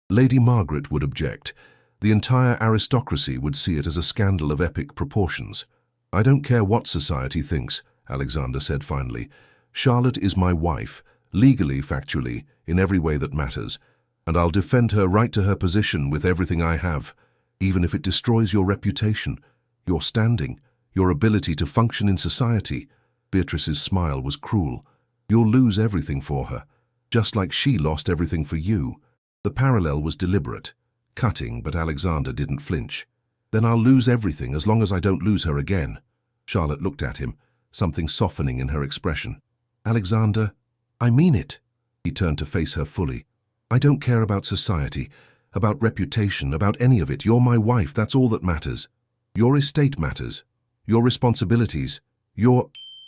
Speaker 1: Lady Margaret would object. The entire aristocracy would see it as a scandal of epic proportions. I don't care what society thinks, Alexander said finally. Charlotte is my wife, legally, factually, in every way that matters, and I'll defend her right to her position with everything I have, even if it destroys your reputation, your standing, your ability to function in society. Beatrice's smile was cruel. You'll lose everything for her, just like she lost everything for you. The parallel was deliberate, cutting, but Alexander didn't flinch. Then I'll lose everything as long as I don't lose her again. Charlotte looked at him, something softening in her expression. Alexander, I mean it. He turned to face her fully. I don't care about society, about reputation, about any of it. You're my wife, that's all that matters. Your estate matters. Your responsibilities.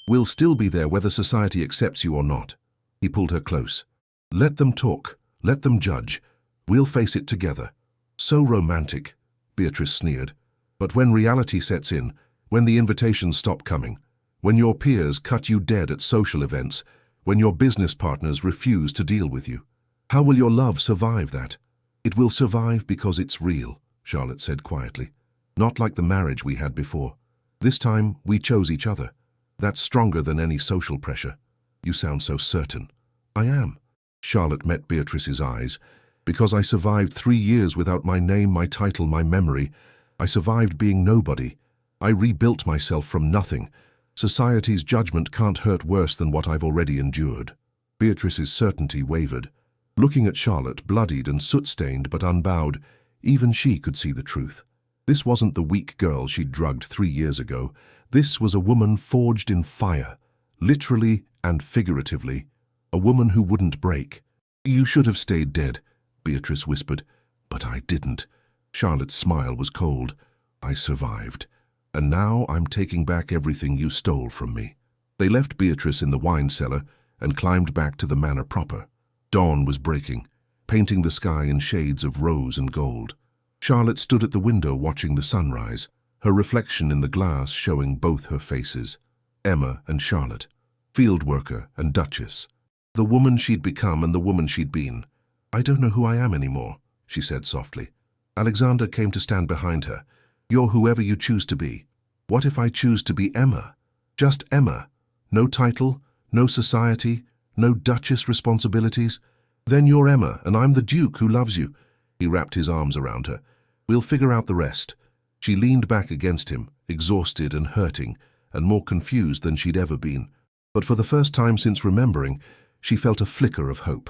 Speaker 1: Will still be there whether society accepts you or not. He pulled her close. Let them talk. Let them judge. We'll face it together. So romantic, Beatrice sneered. But when reality sets in, when the invitations stop coming, when your peers cut you dead at social events, when your business partners refuse to deal with you, how will your love survive that? It will survive because it's real, Charlotte said quietly. Not like the marriage we had before. This time, we chose each other. That's stronger than any social pressure. You sound so certain. I am. Charlotte met Beatrice's eyes. Because I survived 3 years without my name, my title, my memory. I survived being nobody. I rebuilt myself from nothing. Society's judgment can't hurt worse than what I've already endured. Beatrice's certainty wavered. Looking at Charlotte, bloodied and soot-stained but unbowed, even she could see the truth. This wasn't the weak girl she'd drugged 3 years ago. This was a woman forged in fire, literally and figuratively. A woman who wouldn't break. You should have stayed dead, Beatrice whispered. But I didn't. Charlotte's smile was cold. I survived. And now I'm taking back everything you stole from me. They left Beatrice in the wine cellar and climbed back to the manor proper. Dawn was breaking, painting the sky in shades of rose and gold. Charlotte stood at the window watching the sunrise, her reflection in the glass showing both her faces. Emma and Charlotte, field worker and duchess. The woman she'd become and the woman she'd been. I don't know who I am anymore, she said softly. Alexander came to stand behind her. You're whoever you choose to be. What if I choose to be Emma? Just Emma. No title, no society, no duchess responsibilities. Then you're Emma and I'm the Duke who loves you. He wrapped his arms around her. We'll figure out the rest. She leaned back against him, exhausted and hurting, and more confused than she'd ever been. But for the first time since remembering, she felt a flicker of hope.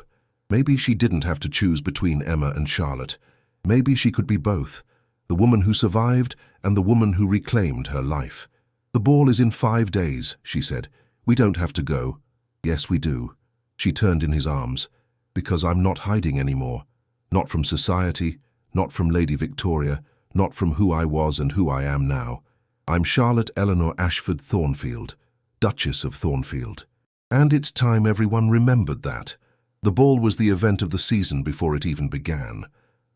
Speaker 1: Maybe she didn't have to choose between Emma and Charlotte. Maybe she could be both, the woman who survived and the woman who reclaimed her life. The ball is in 5 days, she said. We don't have to go. Yes, we do. She turned in his arms. Because I'm not hiding anymore. Not from society, not from Lady Victoria, not from who I was and who I am now. I'm Charlotte Eleanor Ashford Thornfield, Duchess of Thornfield. And it's time everyone remembered that. The ball was the event of the season before it even began.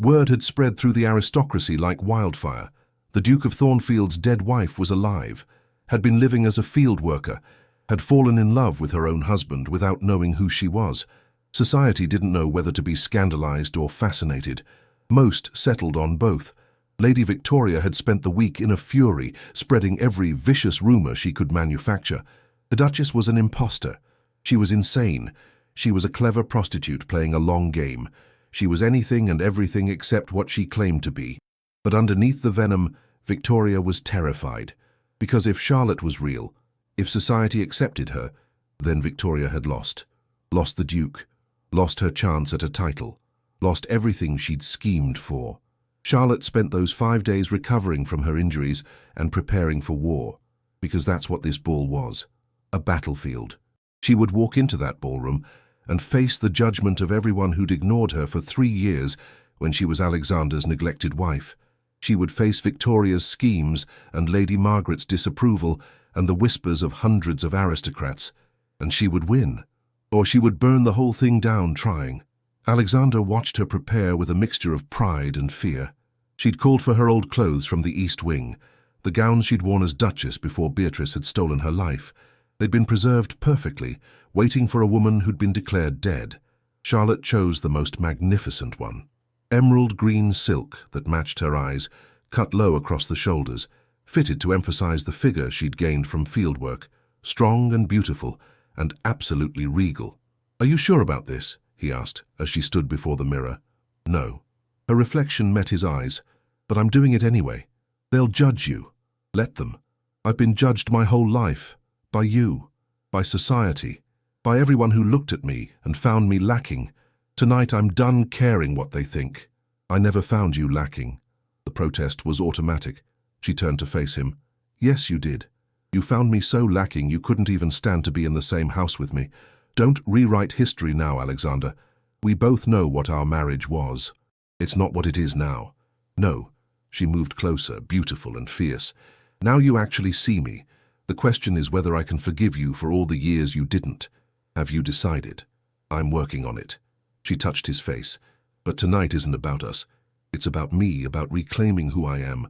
Speaker 1: Word had spread through the aristocracy like wildfire. The Duke of Thornfield's dead wife was alive, had been living as a field worker, had fallen in love with her own husband without knowing who she was. Society didn't know whether to be scandalized or fascinated. Most settled on both. Lady Victoria had spent the week in a fury, spreading every vicious rumor she could manufacture. The Duchess was an imposter. She was insane. She was a clever prostitute playing a long game. She was anything and everything except what she claimed to be. But underneath the venom, Victoria was terrified. Because if Charlotte was real, if society accepted her, then Victoria had lost. Lost the Duke. Lost her chance at a title. Lost everything she'd schemed for. Charlotte spent those 5 days recovering from her injuries and preparing for war, because that's what this ball was, a battlefield. She would walk into that ballroom and face the judgment of everyone who'd ignored her for 3 years when she was Alexander's neglected wife. She would face Victoria's schemes and Lady Margaret's disapproval and the whispers of hundreds of aristocrats, and she would win. Or she would burn the whole thing down trying. Alexander watched her prepare with a mixture of pride and fear. She'd called for her old clothes from the East Wing, the gowns she'd worn as Duchess before Beatrice had stolen her life. They'd been preserved perfectly, waiting for a woman who'd been declared dead. Charlotte chose the most magnificent one. Emerald green silk that matched her eyes, cut low across the shoulders, fitted to emphasize the figure she'd gained from fieldwork, strong and beautiful, and absolutely regal. "Are you sure about this?" he asked, as she stood before the mirror. No. Her reflection met his eyes. "But I'm doing it anyway. They'll judge you. Let them. I've been judged my whole life. By you. By society. By everyone who looked at me and found me lacking. Tonight I'm done caring what they think. I never found you lacking." The protest was automatic. She turned to face him. "Yes, you did. You found me so lacking you couldn't even stand to be in the same house with me. Don't rewrite history now, Alexander. We both know what our marriage was. It's not what it is now. No." She moved closer, beautiful and fierce. "Now you actually see me. The question is whether I can forgive you for all the years you didn't. Have you decided?" "I'm working on it." She touched his face. "But tonight isn't about us. It's about me, about reclaiming who I am,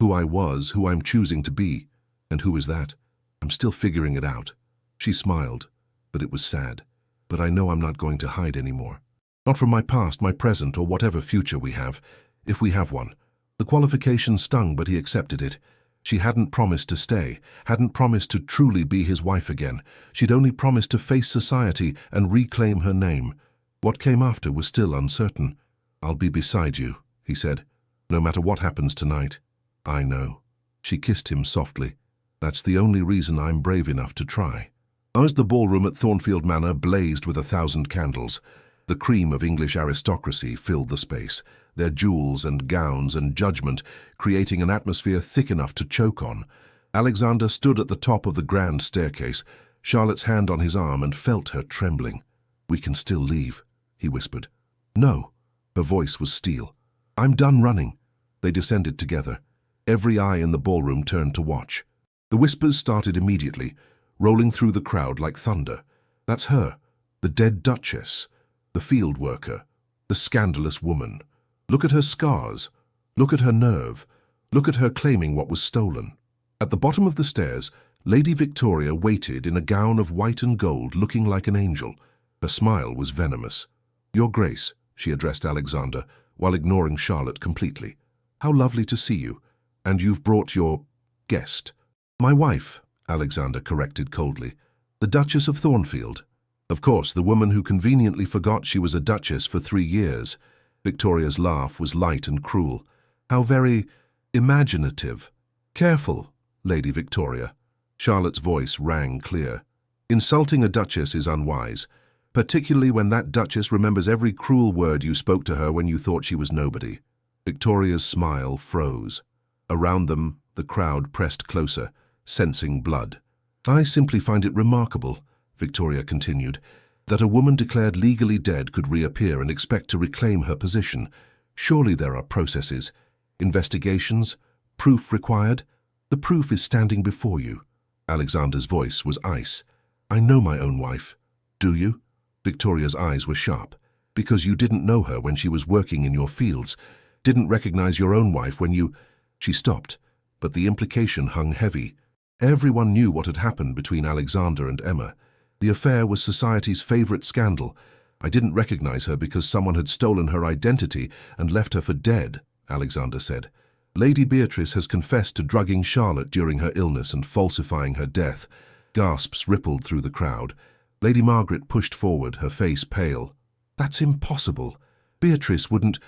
Speaker 1: who I was, who I'm choosing to be. And who is that? I'm still figuring it out." She smiled, but it was sad. "But I know I'm not going to hide anymore. Not from my past, my present, or whatever future we have, if we have one." The qualification stung, but he accepted it. She hadn't promised to stay, hadn't promised to truly be his wife again. She'd only promised to face society and reclaim her name. What came after was still uncertain. "I'll be beside you," he said, "no matter what happens tonight." "I know." She kissed him softly. "That's the only reason I'm brave enough to try." As the ballroom at Thornfield Manor blazed with 1,000 candles, the cream of English aristocracy filled the space, their jewels and gowns and judgment creating an atmosphere thick enough to choke on. Alexander stood at the top of the grand staircase, Charlotte's hand on his arm, and felt her trembling. "We can still leave," he whispered. "No." Her voice was steel. "I'm done running." They descended together. Every eye in the ballroom turned to watch. The whispers started immediately, rolling through the crowd like thunder. "That's her, the dead Duchess, the field worker, the scandalous woman. Look at her scars. Look at her nerve. Look at her claiming what was stolen." At the bottom of the stairs, Lady Victoria waited in a gown of white and gold, looking like an angel. Her smile was venomous. "Your Grace," she addressed Alexander, while ignoring Charlotte completely. "How lovely to see you. And you've brought your guest." "My wife," Alexander corrected coldly. "The Duchess of Thornfield." Of course, the woman who conveniently forgot she was a duchess for 3 years. Victoria's laugh was light and cruel. "How very imaginative." "Careful, Lady Victoria." Charlotte's voice rang clear. "Insulting a duchess is unwise, particularly when that duchess remembers every cruel word you spoke to her when you thought she was nobody." Victoria's smile froze. Around them, the crowd pressed closer, sensing blood. "I simply find it remarkable," Victoria continued, "that a woman declared legally dead could reappear and expect to reclaim her position. Surely there are processes, investigations, proof required. The proof is standing before you." Alexander's voice was ice. "I know my own wife." "Do you?" Victoria's eyes were sharp. "Because you didn't know her when she was working in your fields, didn't recognize your own wife when you—" She stopped, but the implication hung heavy. Everyone knew what had happened between Alexander and Emma. The affair was society's favorite scandal. "I didn't recognize her because someone had stolen her identity and left her for dead," Alexander said. Lady Beatrice has confessed to drugging Charlotte during her illness and falsifying her death. Gasps rippled through the crowd. Lady Margaret pushed forward, her face pale. That's impossible. Beatrice wouldn't.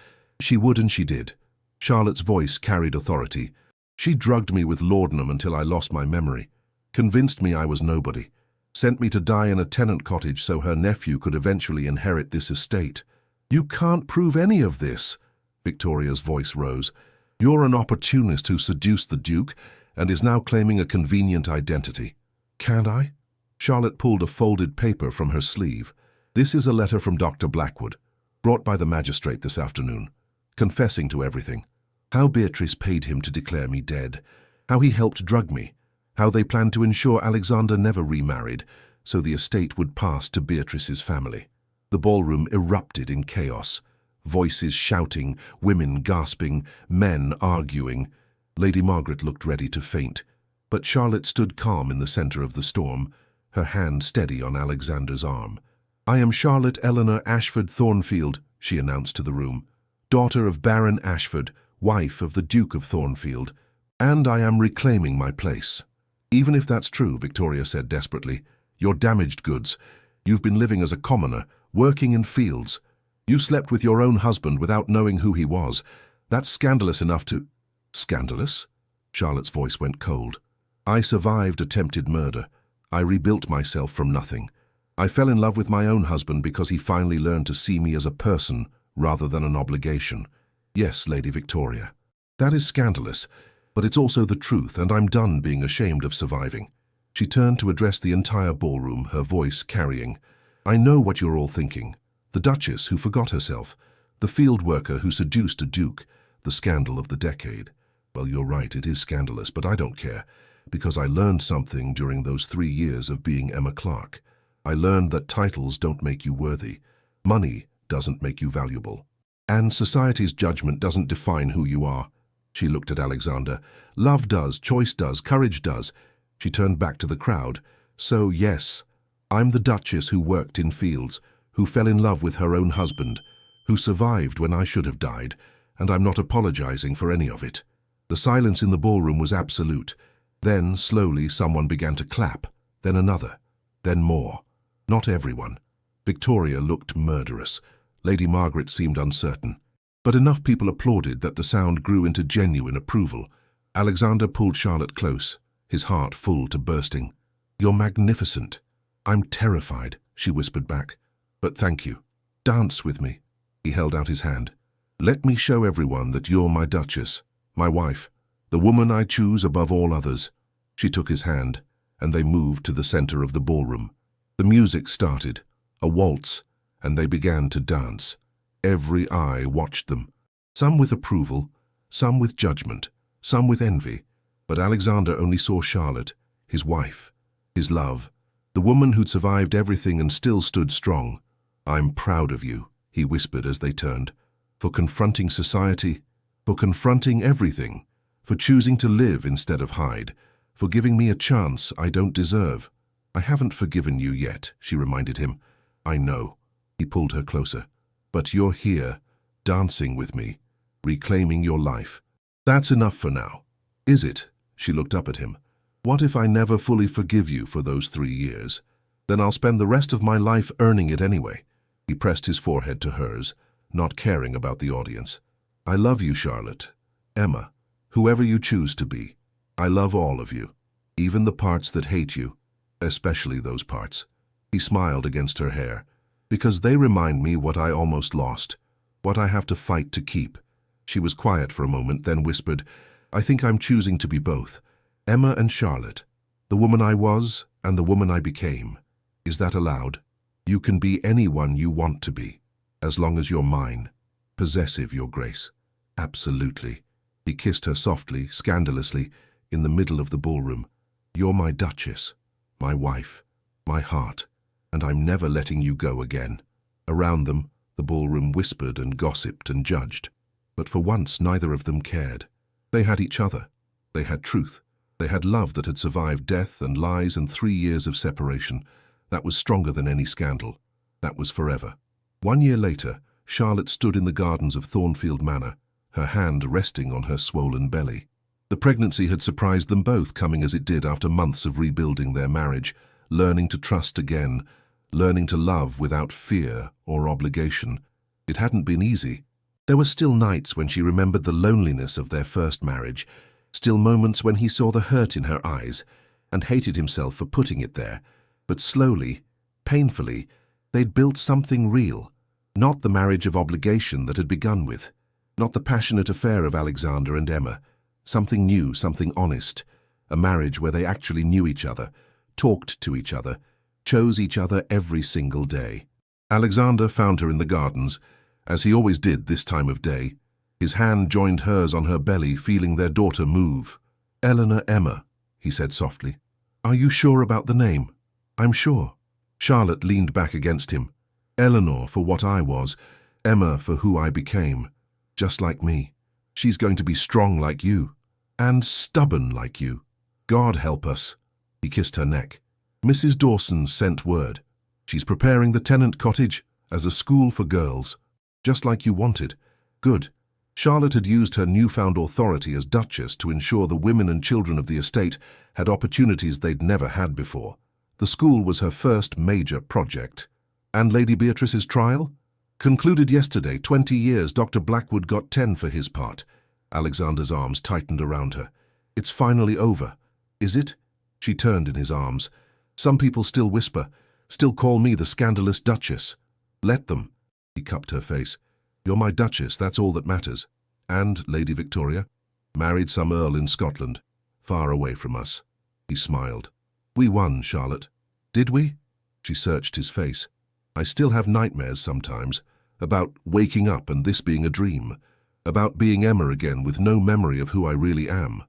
Speaker 1: She would and she did. Charlotte's voice carried authority. She drugged me with laudanum until I lost my memory, convinced me I was nobody, sent me to die in a tenant cottage so her nephew could eventually inherit this estate. You can't prove any of this. Victoria's voice rose. You're an opportunist who seduced the Duke and is now claiming a convenient identity. Can't I? Charlotte pulled a folded paper from her sleeve. This is a letter from Dr. Blackwood, brought by the magistrate this afternoon, confessing to everything. How Beatrice paid him to declare me dead, how he helped drug me, how they planned to ensure Alexander never remarried, so the estate would pass to Beatrice's family. The ballroom erupted in chaos. Voices shouting, women gasping, men arguing. Lady Margaret looked ready to faint, but Charlotte stood calm in the center of the storm, her hand steady on Alexander's arm. I am Charlotte Eleanor Ashford Thornfield, she announced to the room, daughter of Baron Ashford, wife of the Duke of Thornfield, and I am reclaiming my place. Even if that's true, Victoria said desperately, you're damaged goods. You've been living as a commoner, working in fields. You slept with your own husband without knowing who he was. That's scandalous enough to— Scandalous? Charlotte's voice went cold. I survived attempted murder. I rebuilt myself from nothing. I fell in love with my own husband because he finally learned to see me as a person rather than an obligation. Yes, Lady Victoria. That is scandalous, but it's also the truth, and I'm done being ashamed of surviving. She turned to address the entire ballroom, her voice carrying. I know what you're all thinking. The Duchess who forgot herself, the field worker who seduced a duke, the scandal of the decade. Well, you're right, it is scandalous, but I don't care, because I learned something during those 3 years of being Emma Clark. I learned that titles don't make you worthy. Money doesn't make you valuable. And society's judgment doesn't define who you are. She looked at Alexander. Love does, choice does, courage does. She turned back to the crowd. So, yes, I'm the Duchess who worked in fields, who fell in love with her own husband, who survived when I should have died, and I'm not apologizing for any of it. The silence in the ballroom was absolute. Then, slowly, someone began to clap, then another, then more. Not everyone. Victoria looked murderous. Lady Margaret seemed uncertain. But enough people applauded that the sound grew into genuine approval. Alexander pulled Charlotte close, his heart full to bursting. You're magnificent. I'm terrified, she whispered back. But thank you. Dance with me. He held out his hand. Let me show everyone that you're my Duchess, my wife, the woman I choose above all others. She took his hand, and they moved to the center of the ballroom. The music started, a waltz, and they began to dance. Every eye watched them, some with approval, some with judgment, some with envy. But Alexander only saw Charlotte, his wife, his love, the woman who'd survived everything and still stood strong. I'm proud of you, he whispered as they turned, for confronting society, for confronting everything, for choosing to live instead of hide, for giving me a chance I don't deserve. I haven't forgiven you yet, she reminded him. I know. He pulled her closer. But you're here, dancing with me, reclaiming your life. That's enough for now. Is it? She looked up at him. What if I never fully forgive you for those 3 years? Then I'll spend the rest of my life earning it anyway. He pressed his forehead to hers, not caring about the audience. I love you, Charlotte. Emma, whoever you choose to be. I love all of you, even the parts that hate you, especially those parts. He smiled against her hair. Because they remind me what I almost lost, what I have to fight to keep. She was quiet for a moment, then whispered, I think I'm choosing to be both. Emma and Charlotte, the woman I was and the woman I became. Is that allowed? You can be anyone you want to be, as long as you're mine. Possessive, Your Grace. Absolutely. He kissed her softly, scandalously, in the middle of the ballroom. You're my Duchess, my wife, my heart, and I'm never letting you go again. Around them, the ballroom whispered and gossiped and judged. But for once, neither of them cared. They had each other. They had truth. They had love that had survived death and lies and 3 years of separation. That was stronger than any scandal. That was forever. 1 year later, Charlotte stood in the gardens of Thornfield Manor, her hand resting on her swollen belly. The pregnancy had surprised them both, coming as it did after months of rebuilding their marriage, learning to trust again, learning to love without fear or obligation. It hadn't been easy. There were still nights when she remembered the loneliness of their first marriage, still moments when he saw the hurt in her eyes and hated himself for putting it there. But slowly, painfully, they'd built something real. Not the marriage of obligation that had begun with, not the passionate affair of Alexander and Emma. Something new, something honest. A marriage where they actually knew each other, talked to each other, chose each other every single day. Alexander found her in the gardens, as he always did this time of day. His hand joined hers on her belly, feeling their daughter move. "Eleanor Emma," he said softly. "Are you sure about the name?" "I'm sure." Charlotte leaned back against him. "Eleanor for what I was, Emma for who I became. Just like me. She's going to be strong like you. And stubborn like you. God help us." He kissed her neck. "Mrs. Dawson sent word. She's preparing the tenant cottage as a school for girls. Just like you wanted. Good." Charlotte had used her newfound authority as Duchess to ensure the women and children of the estate had opportunities they'd never had before. The school was her first major project. And Lady Beatrice's trial? Concluded yesterday, 20 years. Dr. Blackwood got 10 for his part. Alexander's arms tightened around her. "It's finally over. Is it?" She turned in his arms. "Some people still whisper, still call me the scandalous Duchess. Let them." He cupped her face. "You're my Duchess, that's all that matters. And, Lady Victoria, married some earl in Scotland, far away from us." He smiled. "We won, Charlotte." "Did we?" She searched his face. "I still have nightmares sometimes, about waking up and this being a dream, about being Emma again with no memory of who I really am.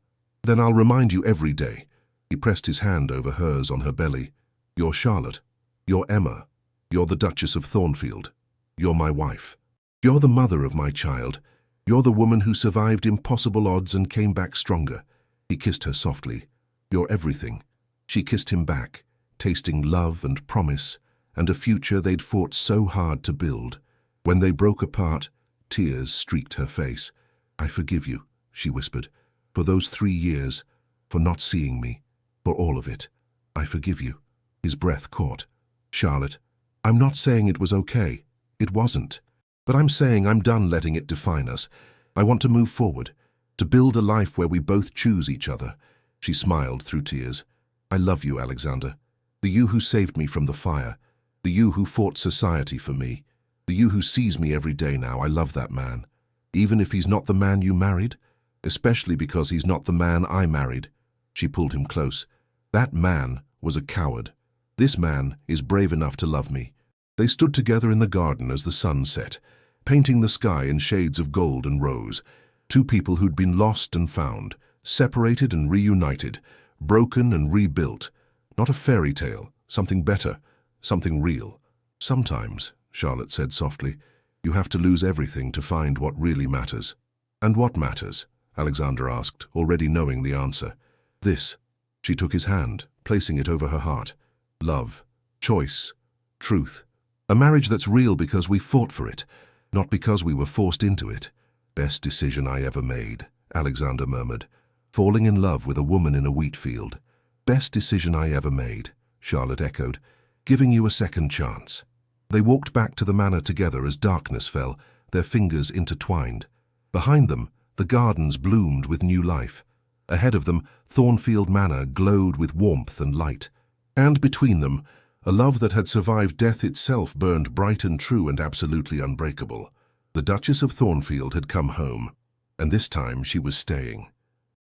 Speaker 1: Then I'll remind you every day." He pressed his hand over hers on her belly. "You're Charlotte. You're Emma. You're the Duchess of Thornfield. You're my wife. You're the mother of my child. You're the woman who survived impossible odds and came back stronger." He kissed her softly. "You're everything." She kissed him back, tasting love and promise, and a future they'd fought so hard to build. When they broke apart, tears streaked her face. "I forgive you," she whispered, "for those 3 years, for not seeing me, for all of it. I forgive you." His breath caught. "Charlotte, I'm not saying it was okay. It wasn't. But I'm saying I'm done letting it define us. I want to move forward, to build a life where we both choose each other." She smiled through tears. "I love you, Alexander. The you who saved me from the fire. The you who fought society for me. The you who sees me every day now. I love that man. Even if he's not the man you married. Especially because he's not the man I married." She pulled him close. "That man was a coward. This man is brave enough to love me." They stood together in the garden as the sun set, painting the sky in shades of gold and rose. Two people who'd been lost and found, separated and reunited, broken and rebuilt. Not a fairy tale, something better, something real. "Sometimes," Charlotte said softly, "you have to lose everything to find what really matters." "And what matters?" Alexander asked, already knowing the answer. "This." She took his hand, placing it over her heart. "Love, choice, truth. A marriage that's real because we fought for it, not because we were forced into it." "Best decision I ever made," Alexander murmured. "Falling in love with a woman in a wheat field. Best decision I ever made," Charlotte echoed, "giving you a second chance." They walked back to the manor together as darkness fell, their fingers intertwined. Behind them, the gardens bloomed with new life. Ahead of them, Thornfield Manor glowed with warmth and light. And between them, a love that had survived death itself burned bright and true and absolutely unbreakable. The Duchess of Thornfield had come home, and this time she was staying.